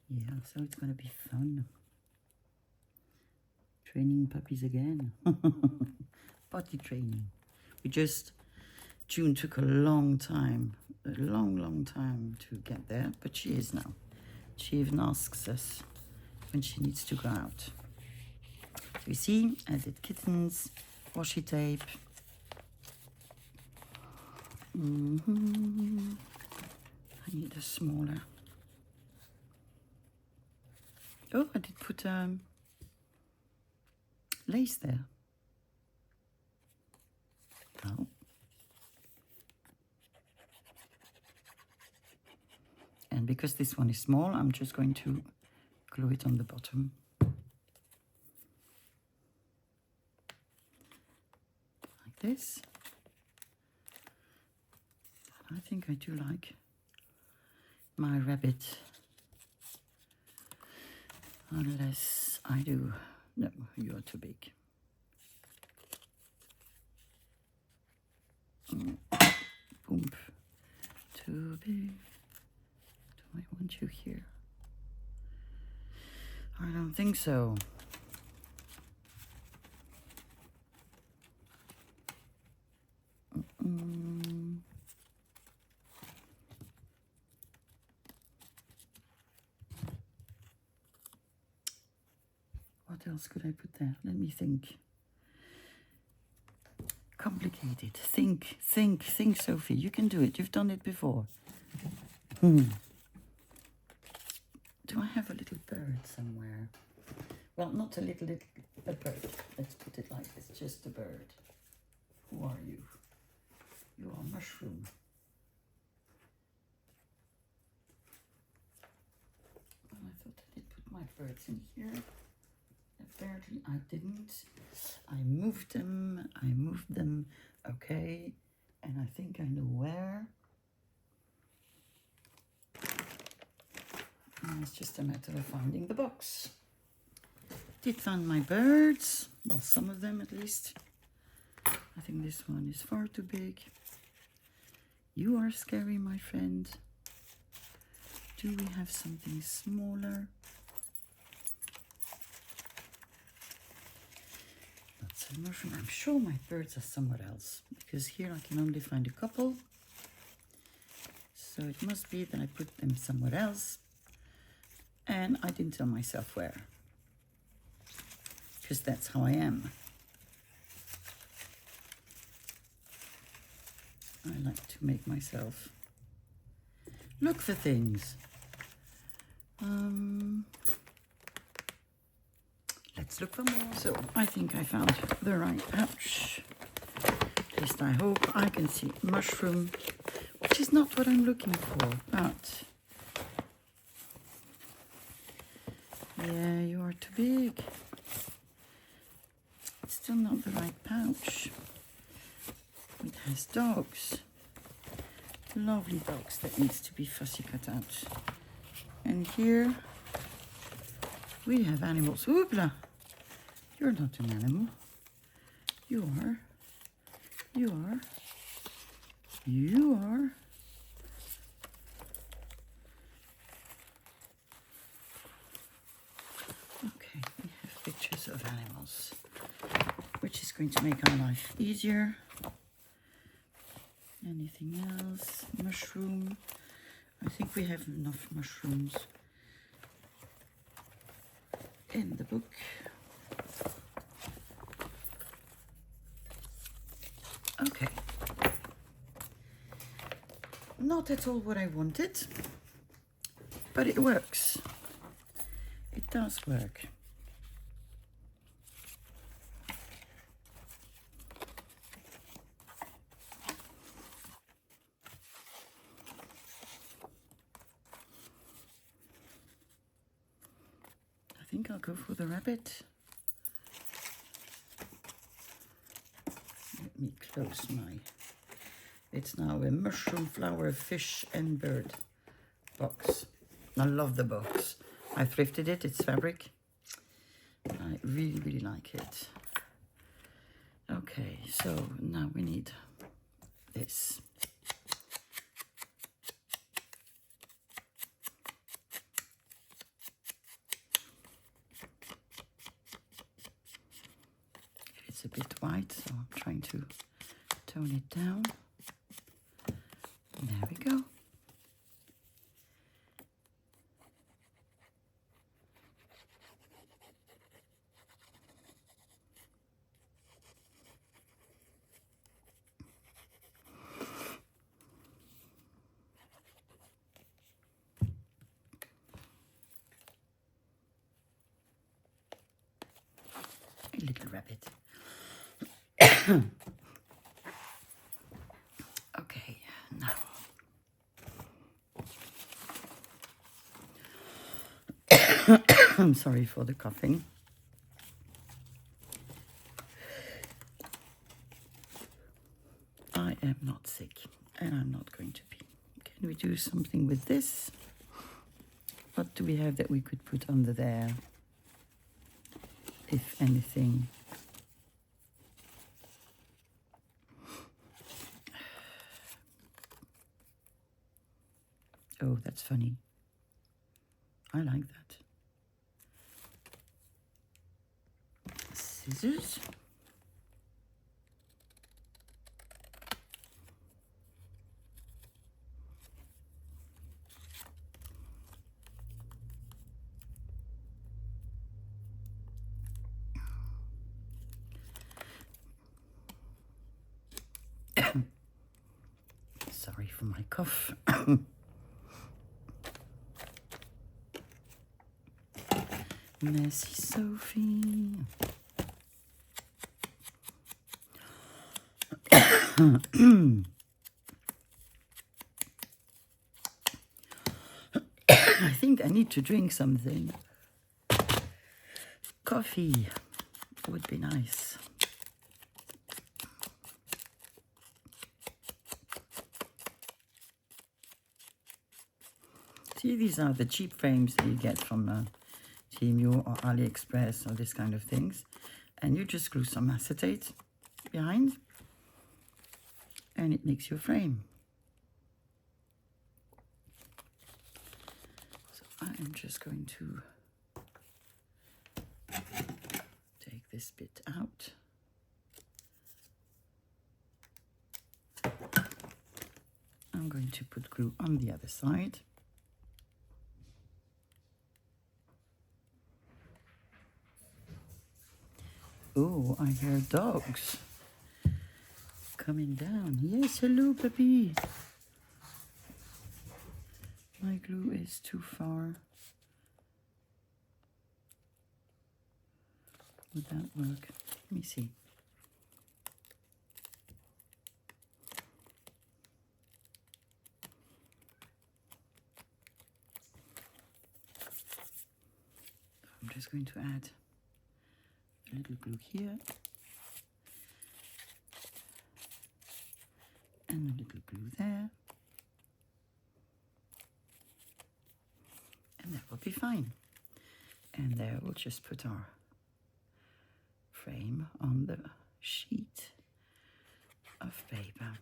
Yeah, so it's going to be fun. Training puppies again. Potty training. June took a long time, a long time to get there, but she is now. She even asks us when she needs to go out. So you see, I did kittens, washi tape. I need a smaller. Oh, I did put lace there. Oh. And because this one is small, I'm just going to glue it on the bottom. Like this. I think I do like my rabbit. Unless I do. No, you're too big. Boom. Too big. Do I want you here? I don't think so. What else could I put there? Let me think. Complicated. Think, Sophie. You can do it. You've done it before. Do I have a little bird somewhere? Well, not a little a bird. Let's put it like this. Just a bird. Who are you? You are a mushroom. Well, I thought I did put my birds in here. Apparently I didn't. I moved them. Okay. And I think I know where. And it's just a matter of finding the box. Did find my birds. Well, some of them at least. I think this one is far too big. You are scary, my friend. Do we have something smaller? That's a mushroom. I'm sure my birds are somewhere else, because here I can only find a couple. So it must be that I put them somewhere else. And I didn't tell myself where. Because that's how I am. I like to make myself look for things. Let's look for more. So I think I found the right pouch. At least I hope. I can see mushroom, which is not what I'm looking for, but yeah, you are too big. It's still not the right pouch. It has dogs. Lovely dogs that needs to be fussy cut out. And here we have animals. Hoopla! You're not an animal. You are. Okay, we have pictures of animals, which is going to make our life easier. Anything else? Mushroom. I think we have enough mushrooms in the book. Okay. Not at all what I wanted, but it works. It does work. I think I'll go for the rabbit. Let me close my... It's now a mushroom, flower, fish and bird box. I love the box. I thrifted it, it's fabric. I really, really like it. Okay, so now we need this. It's a bit white, so I'm trying to tone it down. There we go. A little rabbit. Okay, now. I'm sorry for the coughing. I am not sick, and I'm not going to be. Can we do something with this? What do we have that we could put under there? If anything. Oh, that's funny. I like that. Scissors. Sorry for my cough. Messy Sophie. I think I need to drink something. Coffee would be nice. See, these are the cheap frames that you get from Temu or AliExpress or this kind of things. And you just glue some acetate behind and it makes your frame. So I am just going to take this bit out. I'm going to put glue on the other side. Oh, I hear dogs coming down. Yes, hello, puppy. My glue is too far. Would that work? Let me see. I'm just going to add a little glue here and a little glue there, and that will be fine. And there we'll just put our frame on the sheet of paper.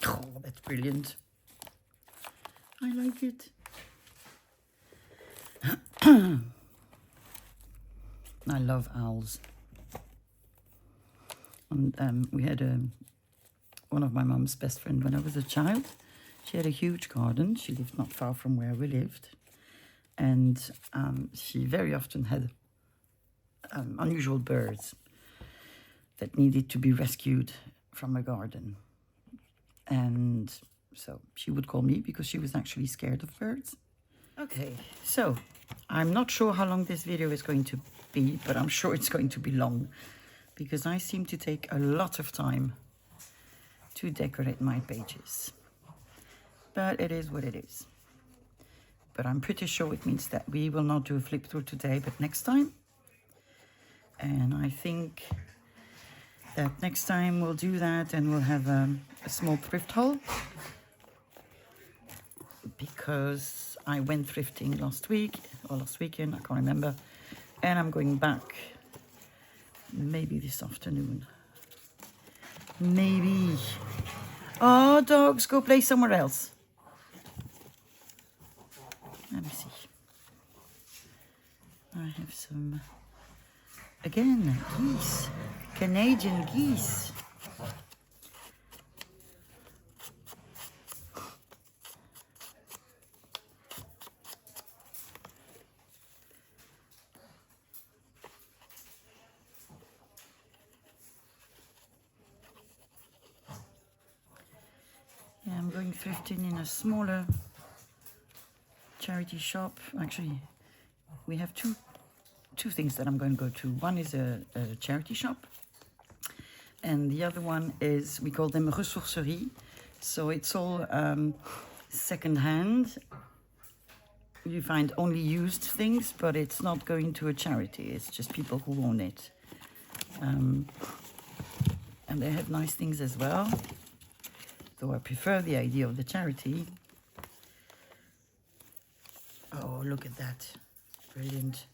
Oh, that's brilliant. I like it. I love owls. And we had one of my mom's best friend when I was a child. She had a huge garden. She lived not far from where we lived. And she very often had unusual birds that needed to be rescued from a garden. And so she would call me because she was actually scared of birds. Okay, so I'm not sure how long this video is going to be, but I'm sure it's going to be long because I seem to take a lot of time to decorate my pages. But it is what it is. But I'm pretty sure it means that we will not do a flip through today, but next time. And I think that next time we'll do that and we'll have a small thrift haul. Because I went thrifting last week, or last weekend, I can't remember. And I'm going back maybe this afternoon. Maybe. Oh, dogs, go play somewhere else. Let me see. I have some, again, geese. Canadian geese. Yeah, I'm going thrifting in a smaller charity shop. Actually, we have two things that I'm going to go to. One is a charity shop, and the other one is, we call them ressourcerie. So it's all second-hand. You find only used things, but it's not going to a charity. It's just people who own it. And they have nice things as well, though I prefer the idea of the charity. Oh, look at that. Brilliant.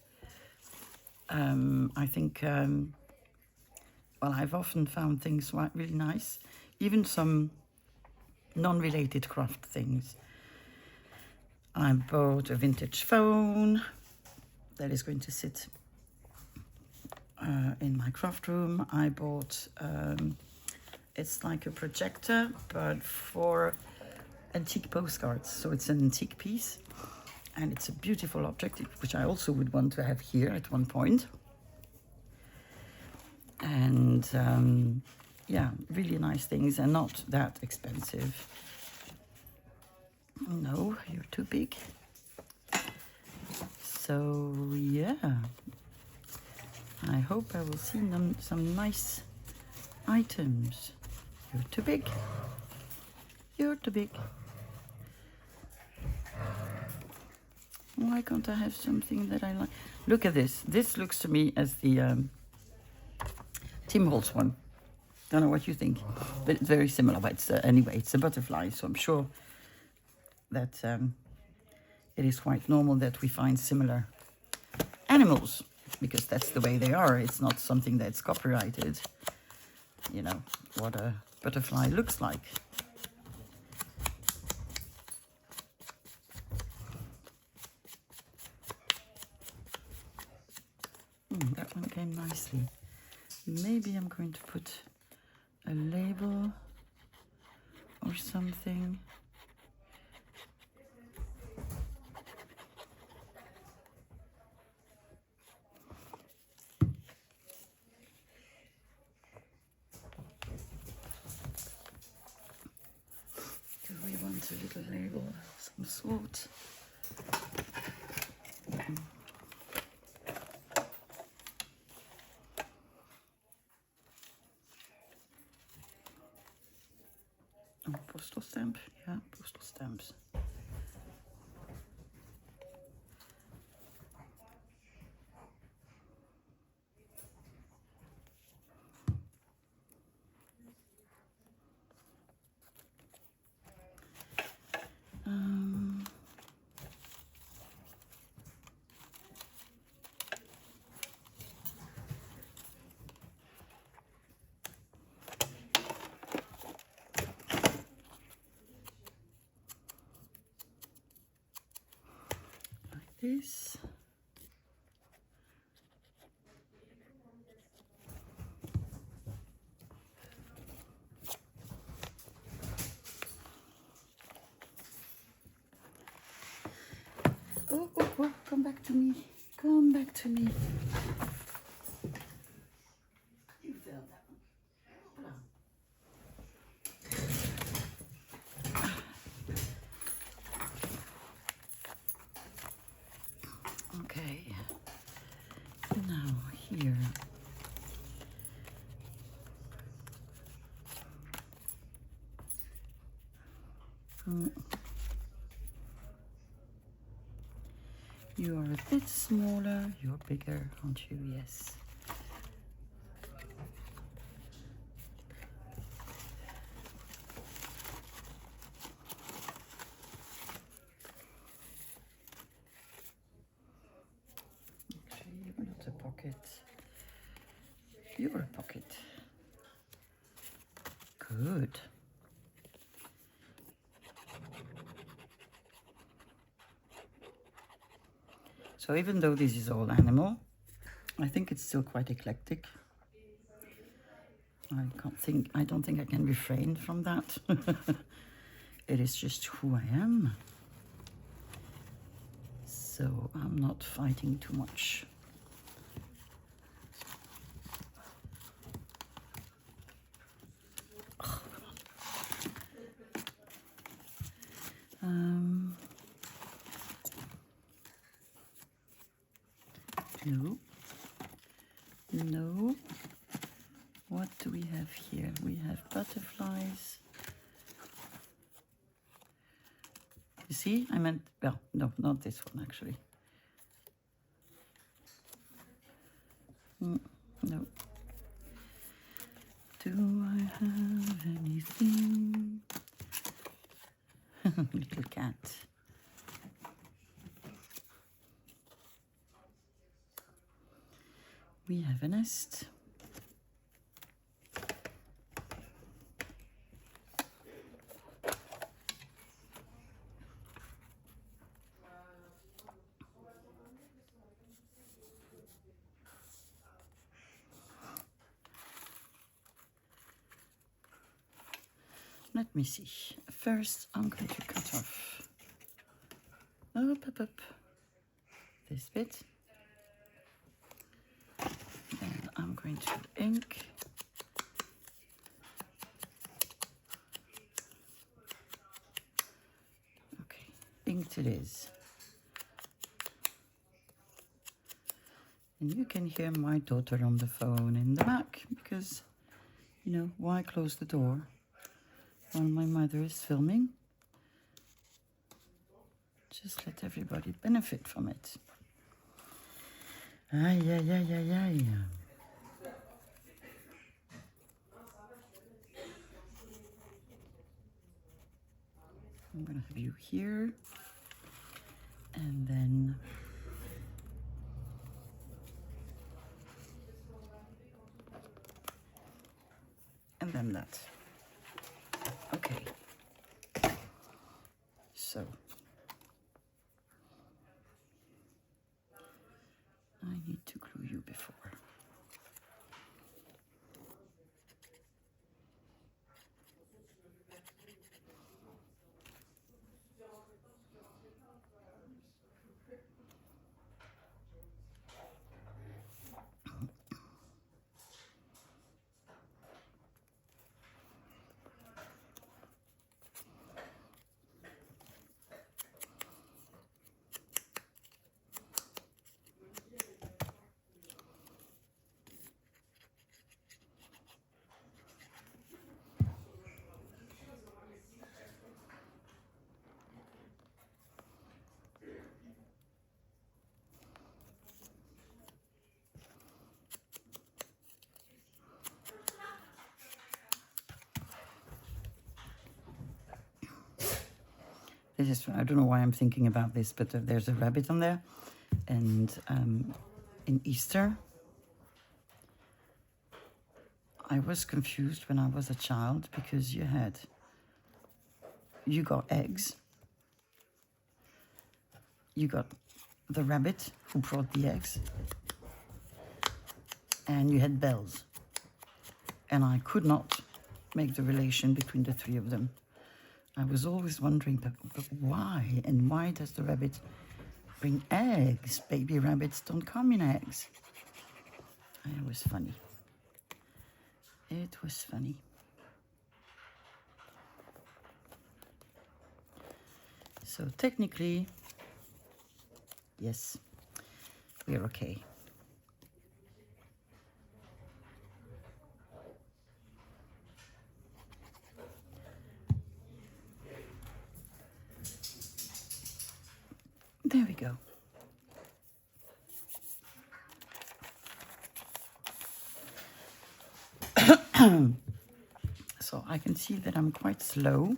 I think, well, I've often found things really nice. Even some non-related craft things. I bought a vintage phone that is going to sit in my craft room. I bought, it's like a projector, but for antique postcards. So it's an antique piece. And it's a beautiful object, which I also would want to have here at one point. And yeah, really nice things and not that expensive. No, you're too big. So yeah, I hope I will see some nice items. You're too big. You're too big. Why can't I have something that I like? Look at this. This looks to me as the Tim Holtz one. Don't know what you think, but it's very similar. But it's, anyway, it's a butterfly, so I'm sure that it is quite normal that we find similar animals, because that's the way they are. It's not something that's copyrighted. You know, what a butterfly looks like. That one came nicely. Maybe I'm going to put a label or something. Do we want a little label of some sort? Oh, postal stamp, yeah, postal stamps. This. come back to me. Come back to me. You fell down. Okay. Now here. You are a bit smaller, you're bigger, aren't you? Yes. Actually, you're not a pocket. You're a pocket. Good. So even though this is all animal, I think it's still quite eclectic. I don't think I can refrain from that. It is just who I am. So I'm not fighting too much. Oh, come on. No. What do we have here? We have butterflies. You see, I meant, well, no, not this one actually. No. Do I have anything? Little cat. We have a nest. Let me see. First, I'm going to cut off up this bit. Then I'm going to ink. Okay, inked it is. And you can hear my daughter on the phone in the back because, you know, why close the door while my mother is filming? Just let everybody benefit from it. Ay, ay, ay, ay, ay. I'm going to have you here, and then that. Okay. So I need to glue you before. This is, I don't know why I'm thinking about this, but there's a rabbit on there. And in Easter, I was confused when I was a child because you got eggs. You got the rabbit who brought the eggs. And you had bells. And I could not make the relation between the three of them. I was always wondering, but why? And why does the rabbit bring eggs. Baby rabbits don't come in eggs. It was funny. It was funny. So technically, yes, we're okay. There we go. So I can see that I'm quite slow.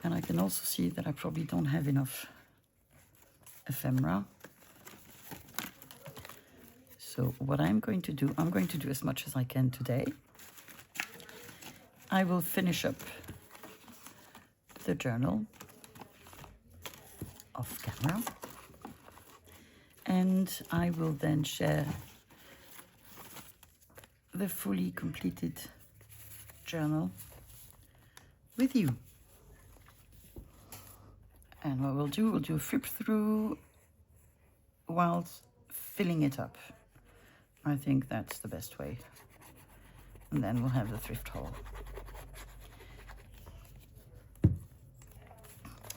And I can also see that I probably don't have enough ephemera. So what I'm going to do as much as I can today. I will finish up the journal off camera. And I will then share the fully completed journal with you. And what we'll do a flip through whilst filling it up. I think that's the best way. And then we'll have the thrift haul.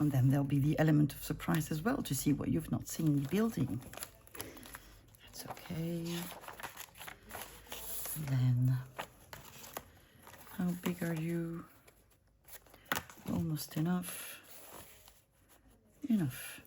And then there'll be the element of surprise as well to see what you've not seen me building. That's okay. And then, how big are you? Almost enough. Enough.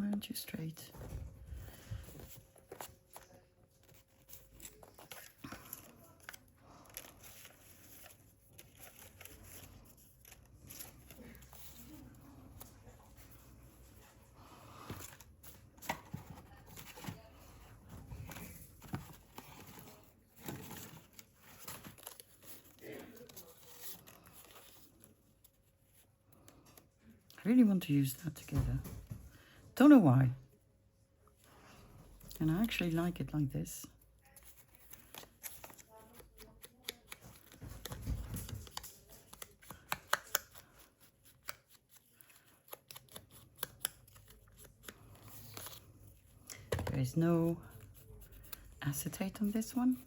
Aren't you straight? I really want to use that together. Don't know why. And I actually like it like this. There is no acetate on this one.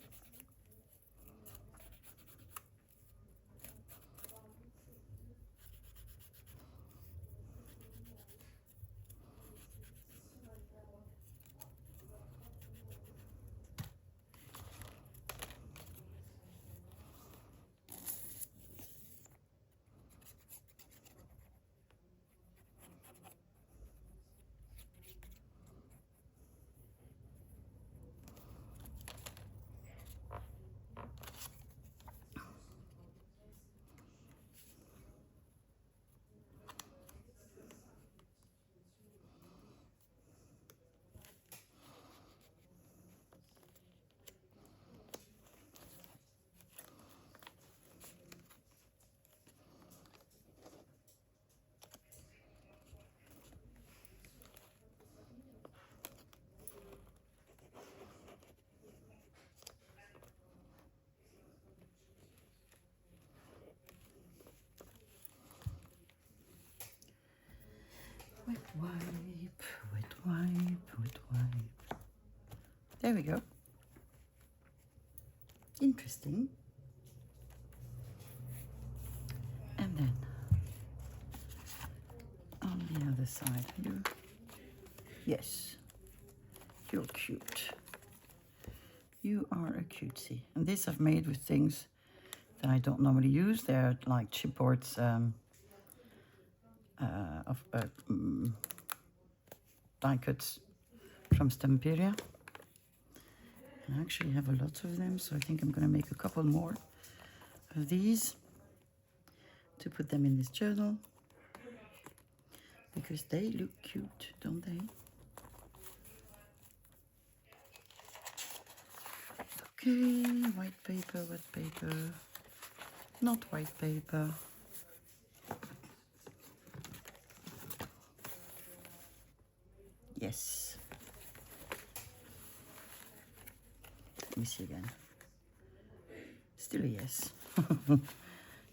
Wet wipe, wet wipe, wet wipe. There we go. Interesting. And then on the other side, you. Yes, you're cute. You are a cutie. And this I've made with things that I don't normally use. They're like chipboards of die cuts from Stamperia. And I actually have a lot of them, so I think I'm going to make a couple more of these to put them in this journal because they look cute, don't they? Okay, white paper, wet paper. not white paper. Yes. Let me see again. Still a yes.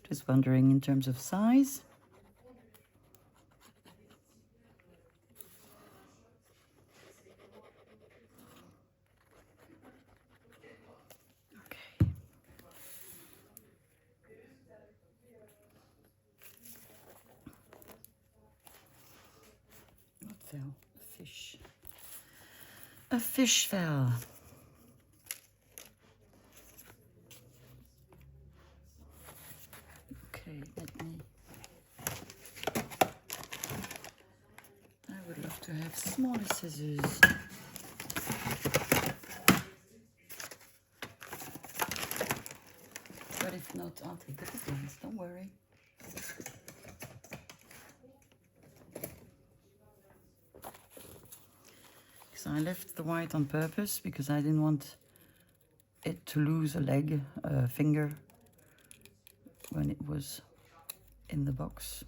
Just wondering in terms of size. Okay. What fell? A fish. A fish fell. Okay, let me... I would love to have smaller scissors. But if not, I'll take the big ones, don't worry. So I left the white on purpose because I didn't want it to lose a leg, a finger, when it was in the box.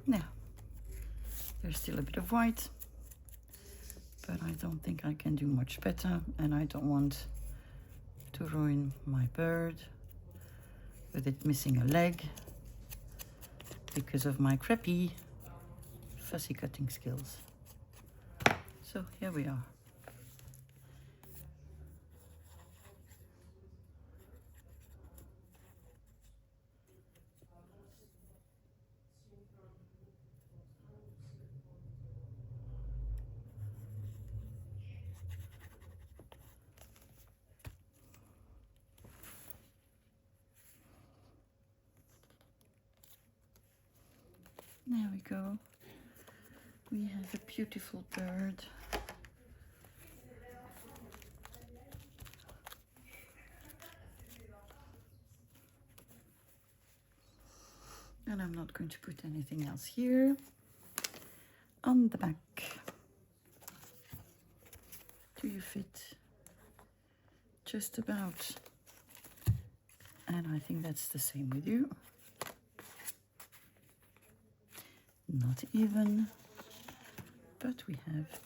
Now, there's still a bit of white, but I don't think I can do much better, and I don't want to ruin my bird with it missing a leg because of my crappy fussy cutting skills. So here we are. There we go. We have a beautiful bird. And I'm not going to put anything else here. On the back. Do you fit? Just about. And I think that's the same with you. Not even, but we have.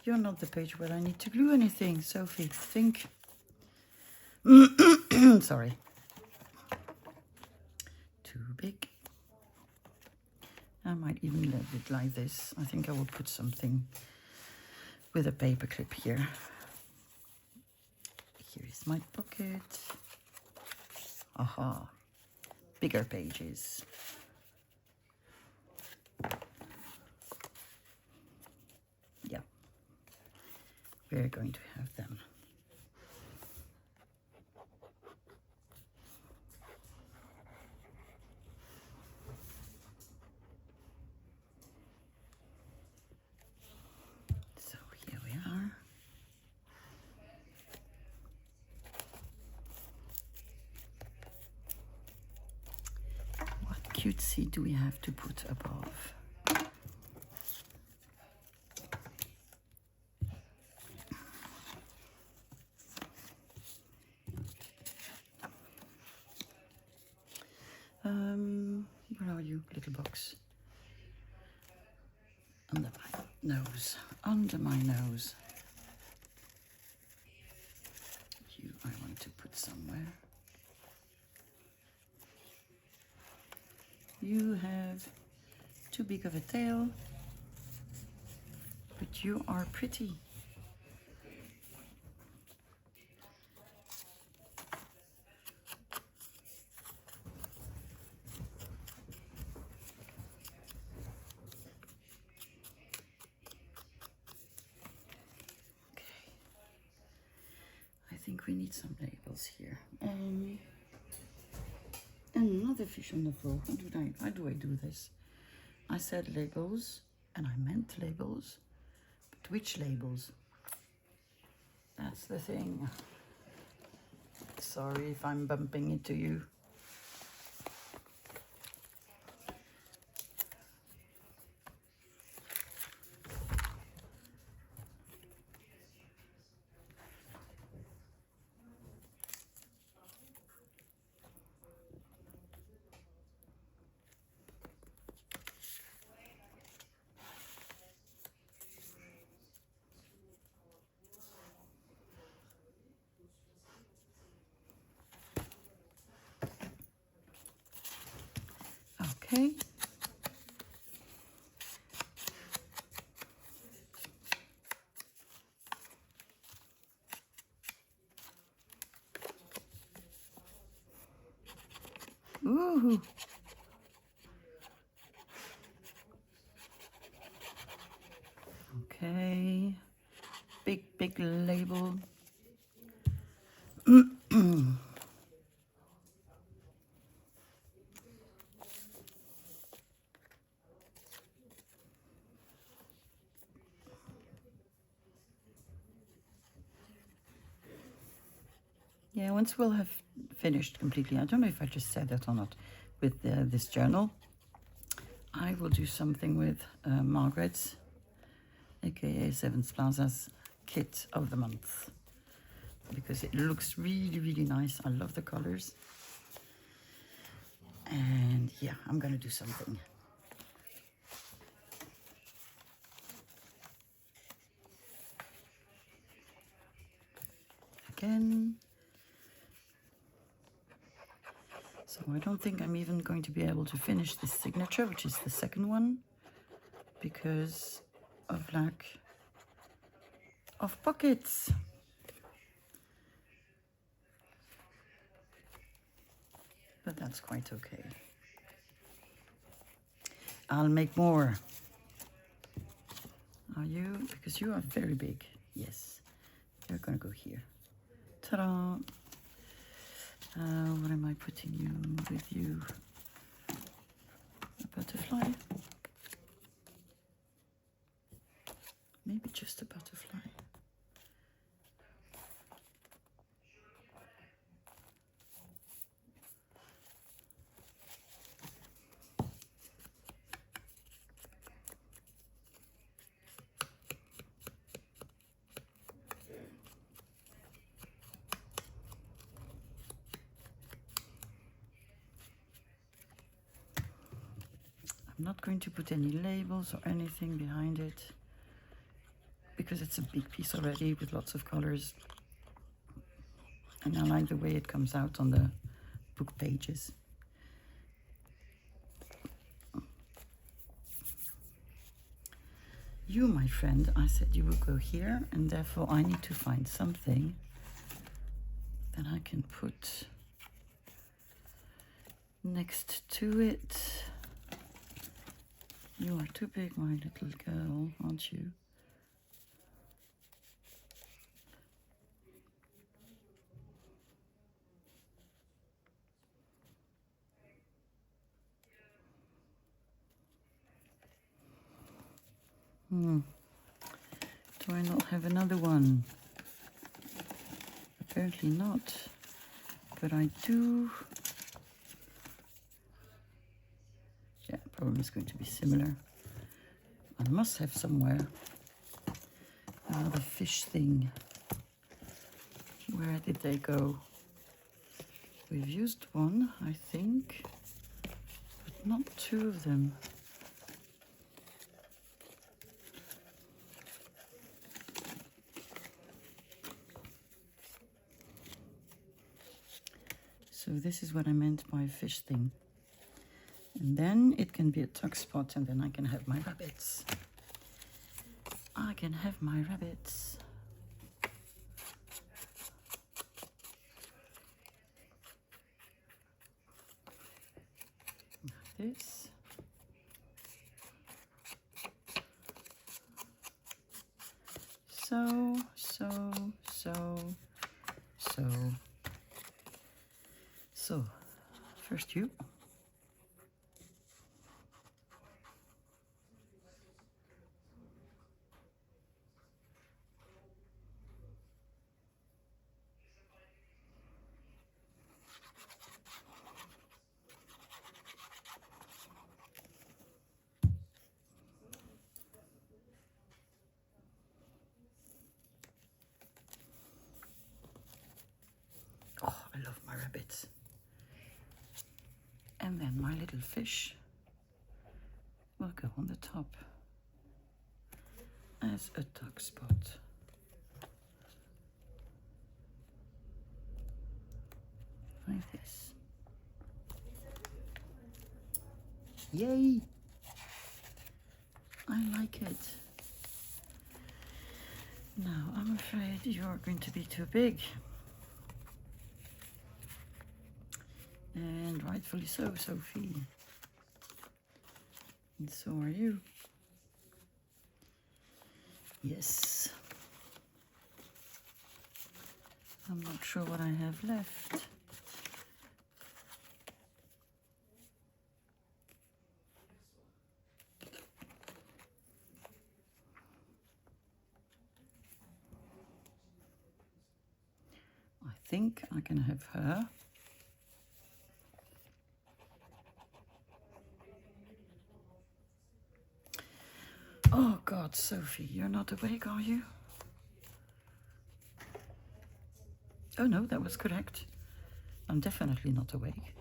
You're not the page where I need to glue anything, Sophie. Think. Sorry. Too big. I might even leave it like this. I think I will put something with a paper clip here. Here is my pocket. Aha. Bigger pages. Yeah, we're going to have them. So here we are. What cutesy do we have to put above? Where are you, little box? Under my nose. Under my nose. You, I want to put somewhere. You have too big of a tail. but you are pretty. Okay, I think we need some labels here. Another fish on the floor. How do I do this? I said labels, and I meant labels, but which labels? That's the thing. Sorry if I'm bumping into you. Okay. Ooh. Okay. Big label. Yeah, once we'll have finished completely, I don't know if I just said that or not, with this journal, I will do something with Margaret's, aka Seventh Plaza's kit of the month, because it looks really nice. I love the colors, and yeah, I'm gonna do something. Again. So I don't think I'm even going to be able to finish this signature, which is the second one, because of lack of pockets. But that's quite okay. I'll make more. Are you? Because you are very big. Yes. You're gonna go here. Ta-da! What am I putting you with you? A butterfly? Maybe just a butterfly. I'm not going to put any labels or anything behind it, because it's a big piece already with lots of colors. And I like the way it comes out on the book pages. You, my friend, I said you will go here, and therefore I need to find something that I can put next to it. You are too big, my little girl, aren't you? Do I not have another one? Apparently not, but I do. Yeah, problem is going to be similar. I must have somewhere another fish thing. Where did they go? We've used one, I think, but not two of them. So this is what I meant by fish thing. And then it can be a tuck spot, and then I can have my rabbits. I can have my rabbits. Like this. So. So, first you. Oh, I love my rabbits. And then my little fish will go on the top as a tuck spot. Like this. Yay! I like it. Now, I'm afraid you're going to be too big. And rightfully so, Sophie. And so are you. Yes. I'm not sure what I have left. I think I can have her. Oh God, Sophie, you're not awake, are you? Oh no, that was correct. I'm definitely not awake.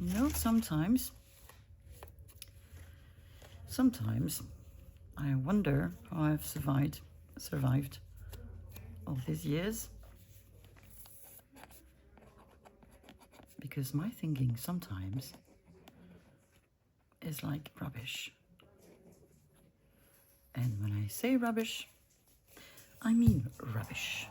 You know, sometimes I wonder how I've survived all these years. Because my thinking sometimes is like rubbish. And when I say rubbish, I mean rubbish.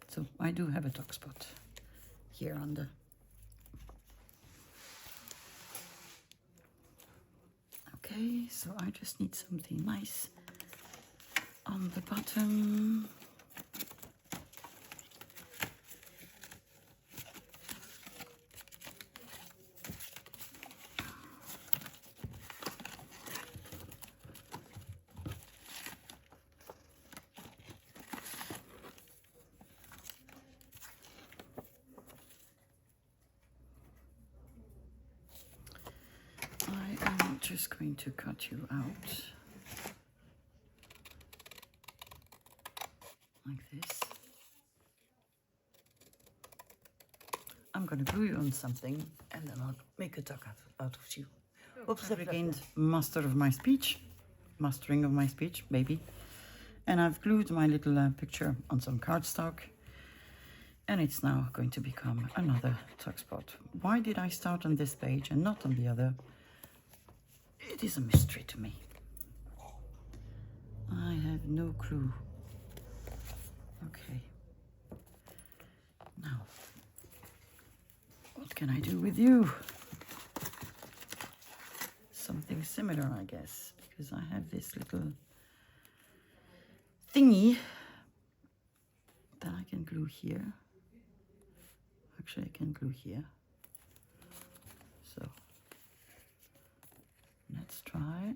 So I do have a dog spot here on the okay, so I just need something nice on the bottom. Just going to cut you out like this. I'm going to glue you on something and then I'll make a duck out of you. Oops, I regained mastering of my speech, maybe. And I've glued my little picture on some cardstock and it's now going to become another tuck spot. Why did I start on this page and not on the other? It is a mystery to me. I have no clue. Okay. Now, what can I do with you? Something similar, I guess, because I have this little thingy that I can glue here. Actually, I can glue here. So, let's try.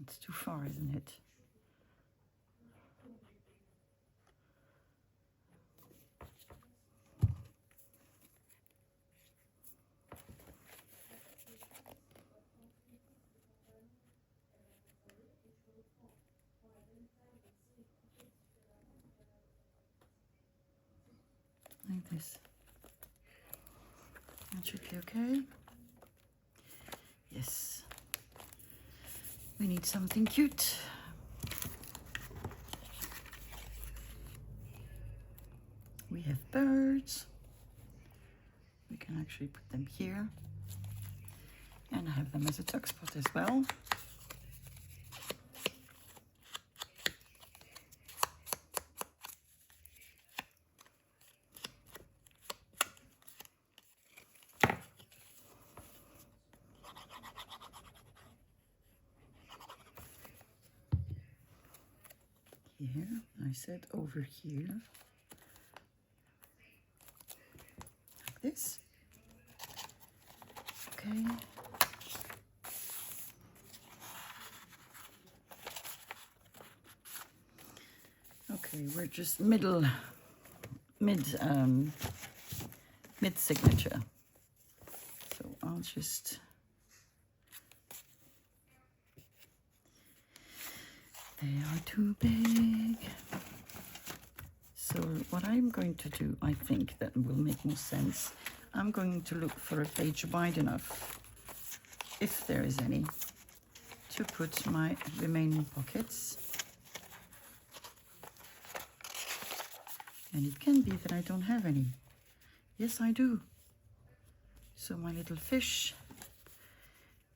It's too far, isn't it? like this. That should be okay. Yes. We need something cute. We have birds. We can actually put them here and have them as a tuck spot as well. Here, I said over here, like this. Okay. Okay, we're just mid signature. So I'll just, they are too big. So what I'm going to do, I think that will make more sense. I'm going to look for a page wide enough, if there is any, to put my remaining pockets. And it can be that I don't have any. Yes, I do. So my little fish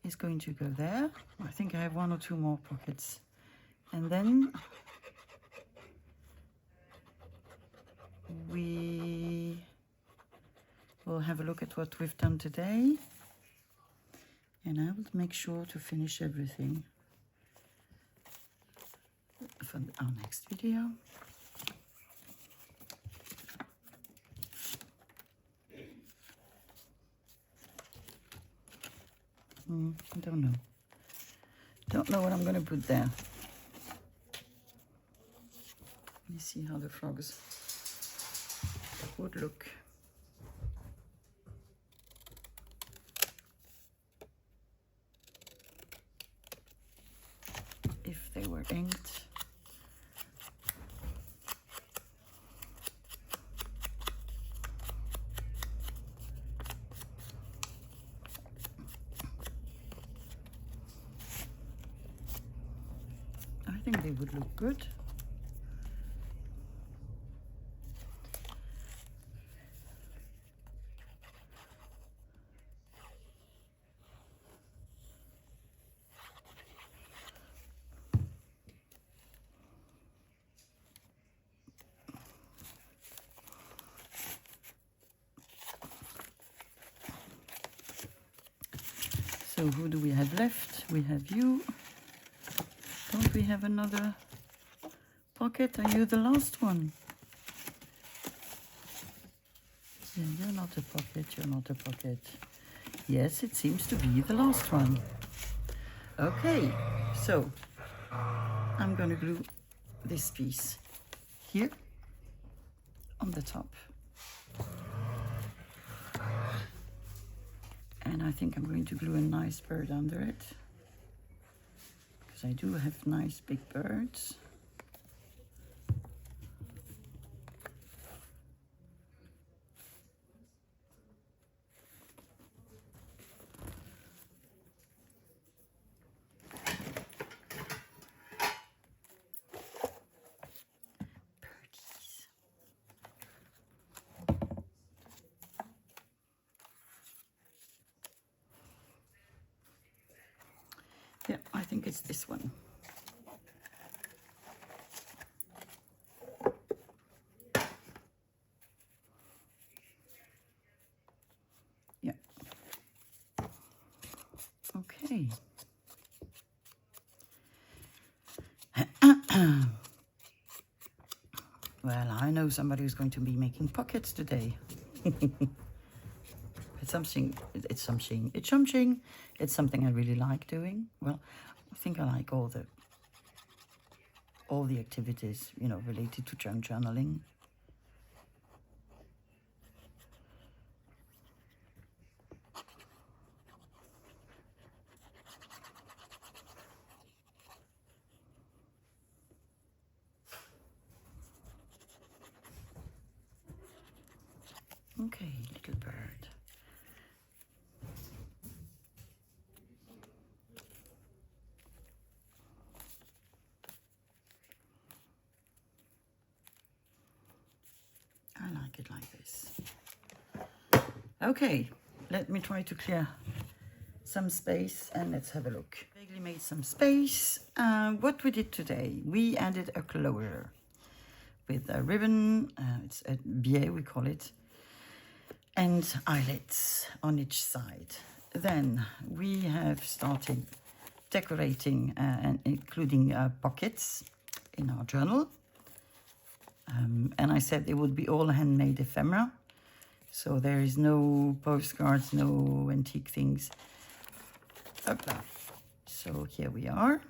is going to go there. I think I have 1 or 2 more pockets. And then we will have a look at what we've done today. And I will make sure to finish everything for our next video. I don't know. Don't know what I'm going to put there. Let me see how the frogs would look. If they were inked. I think they would look good. So who do we have left? We have you. Don't we have another pocket? Are you the last one? Yeah, you're not a pocket, you're not a pocket. Yes, it seems to be the last one. Okay, so I'm going to glue this piece here on the top. And I think I'm going to glue a nice bird under it, because I do have nice big birds. Yeah, I think it's this one. Yeah. Okay. Well, I know somebody who's going to be making pockets today. It's something I really like doing. Well, I think I like all the activities, you know, related to junk journaling. Okay, little bird. I like it like this. Okay, let me try to clear some space and let's have a look. Vaguely made some space. What we did today, we added a closure with a ribbon, it's a biais we call it, and eyelets on each side. Then we have started decorating and including pockets in our journal. And I said they would be all handmade ephemera. So there is no postcards, no antique things. Hopla. So here we are.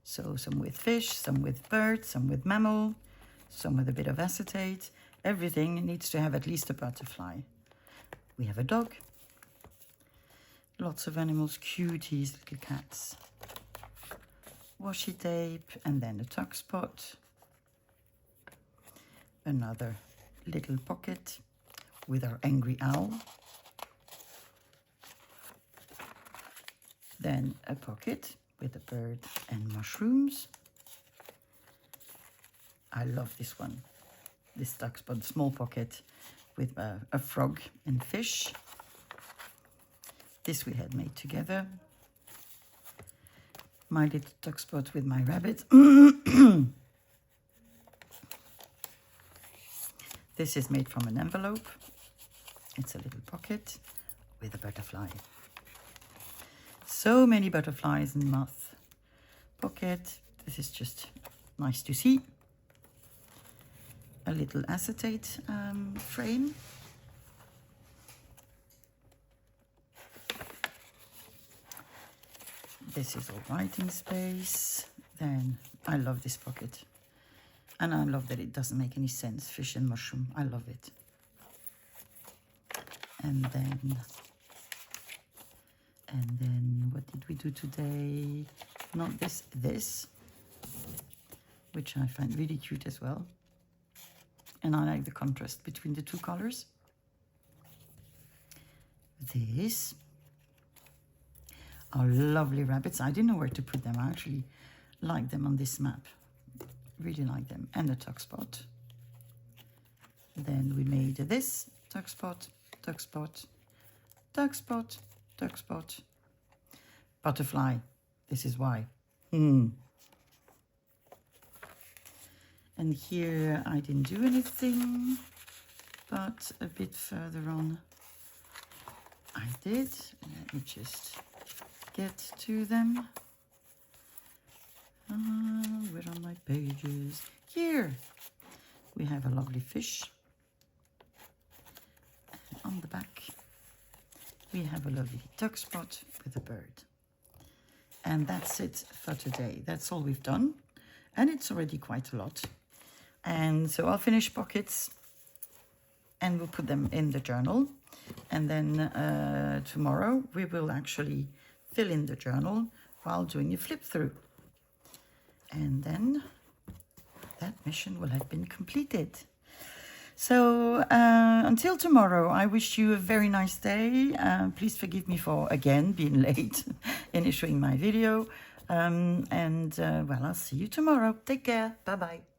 So some with fish, some with birds, some with mammal, some with a bit of acetate. Everything needs to have at least a butterfly. We have a dog. Lots of animals, cuties, little cats. Washi tape, and then a tuck spot. Another little pocket with our angry owl. Then a pocket with a bird and mushrooms. I love this one. This tuck spot, small pocket with a frog and fish. This we had made together. My little tuck spot with my rabbit. This is made from an envelope. It's a little pocket with a butterfly. So many butterflies and moth pocket. This is just nice to see. A little acetate frame. This is all writing space. Then I love this pocket. And I love that it doesn't make any sense. Fish and mushroom. I love it. And then what did we do today? Not this, this, which I find really cute as well. And I like the contrast between the two colors. This. Our lovely rabbits. I didn't know where to put them. I actually like them on this map. Really like them. And a tuck spot. Then we made this tuck spot, tuck spot, tuck spot, tuck spot, butterfly. This is why. And here I didn't do anything, but a bit further on I did. Let me just get to them. Where are my pages? Here we have a lovely fish. And on the back we have a lovely tuck spot with a bird. And that's it for today. That's all we've done. And it's already quite a lot. And so I'll finish pockets and we'll put them in the journal. And then tomorrow we will actually fill in the journal while doing a flip through. And then that mission will have been completed. So until tomorrow, I wish you a very nice day. Please forgive me for, again, being late in issuing my video. Well, I'll see you tomorrow. Take care. Bye-bye.